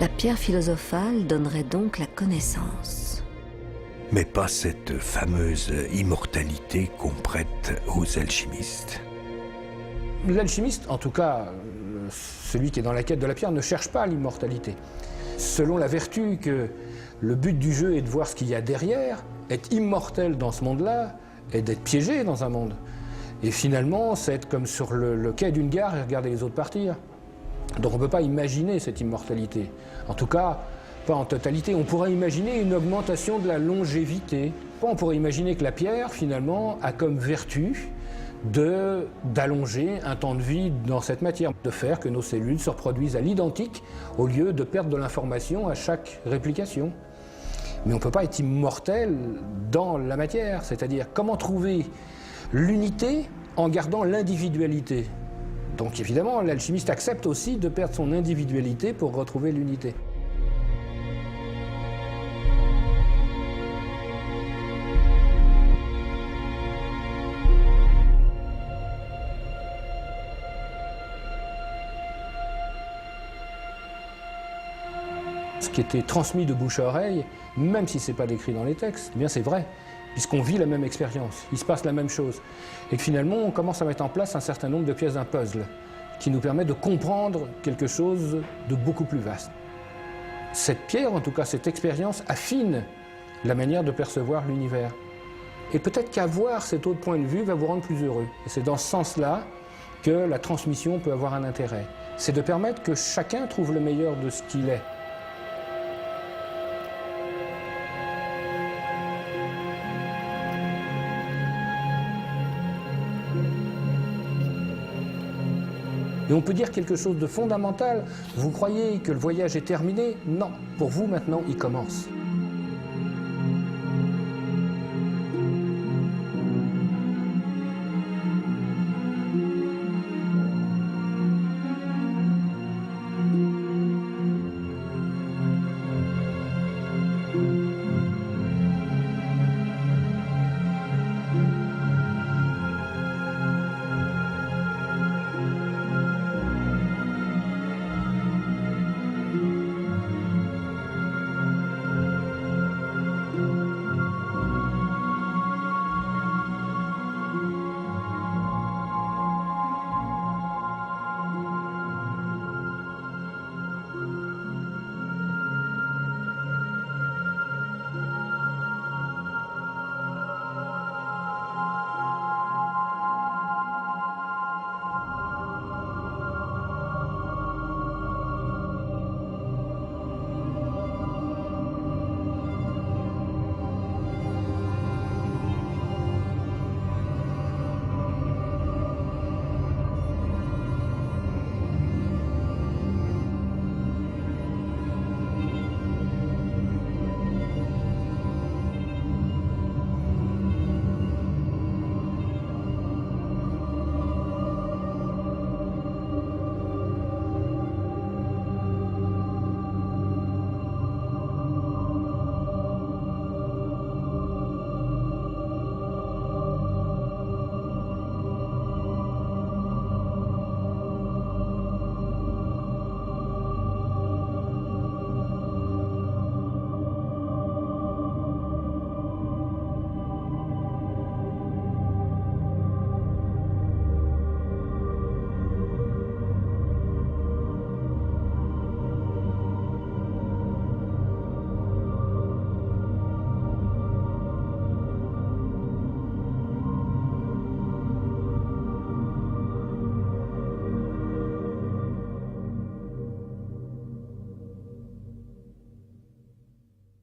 La pierre philosophale donnerait donc la connaissance. Mais pas cette fameuse immortalité qu'on prête aux alchimistes. L'alchimiste, en tout cas celui qui est dans la quête de la pierre, ne cherche pas l'immortalité. Selon la vertu que le but du jeu est de voir ce qu'il y a derrière, être immortel dans ce monde-là est d'être piégé dans un monde. Et finalement, c'est être comme sur le quai d'une gare et regarder les autres partir. Donc on ne peut pas imaginer cette immortalité. En tout cas, pas en totalité. On pourrait imaginer une augmentation de la longévité. On pourrait imaginer que la pierre, finalement, a comme vertu d'allonger un temps de vie dans cette matière, de faire que nos cellules se reproduisent à l'identique au lieu de perdre de l'information à chaque réplication. Mais on ne peut pas être immortel dans la matière, c'est-à-dire comment trouver l'unité en gardant l'individualité. Donc évidemment, l'alchimiste accepte aussi de perdre son individualité pour retrouver l'unité. Ce qui était transmis de bouche à oreille, même si ce n'est pas décrit dans les textes, eh bien c'est vrai, puisqu'on vit la même expérience, il se passe la même chose. Et que finalement, on commence à mettre en place un certain nombre de pièces d'un puzzle qui nous permet de comprendre quelque chose de beaucoup plus vaste. Cette pierre, en tout cas cette expérience, affine la manière de percevoir l'univers. Et peut-être qu'avoir cet autre point de vue va vous rendre plus heureux. Et c'est dans ce sens-là que la transmission peut avoir un intérêt. C'est de permettre que chacun trouve le meilleur de ce qu'il est. Et on peut dire quelque chose de fondamental. Vous croyez que le voyage est terminé? Non, pour vous maintenant, il commence.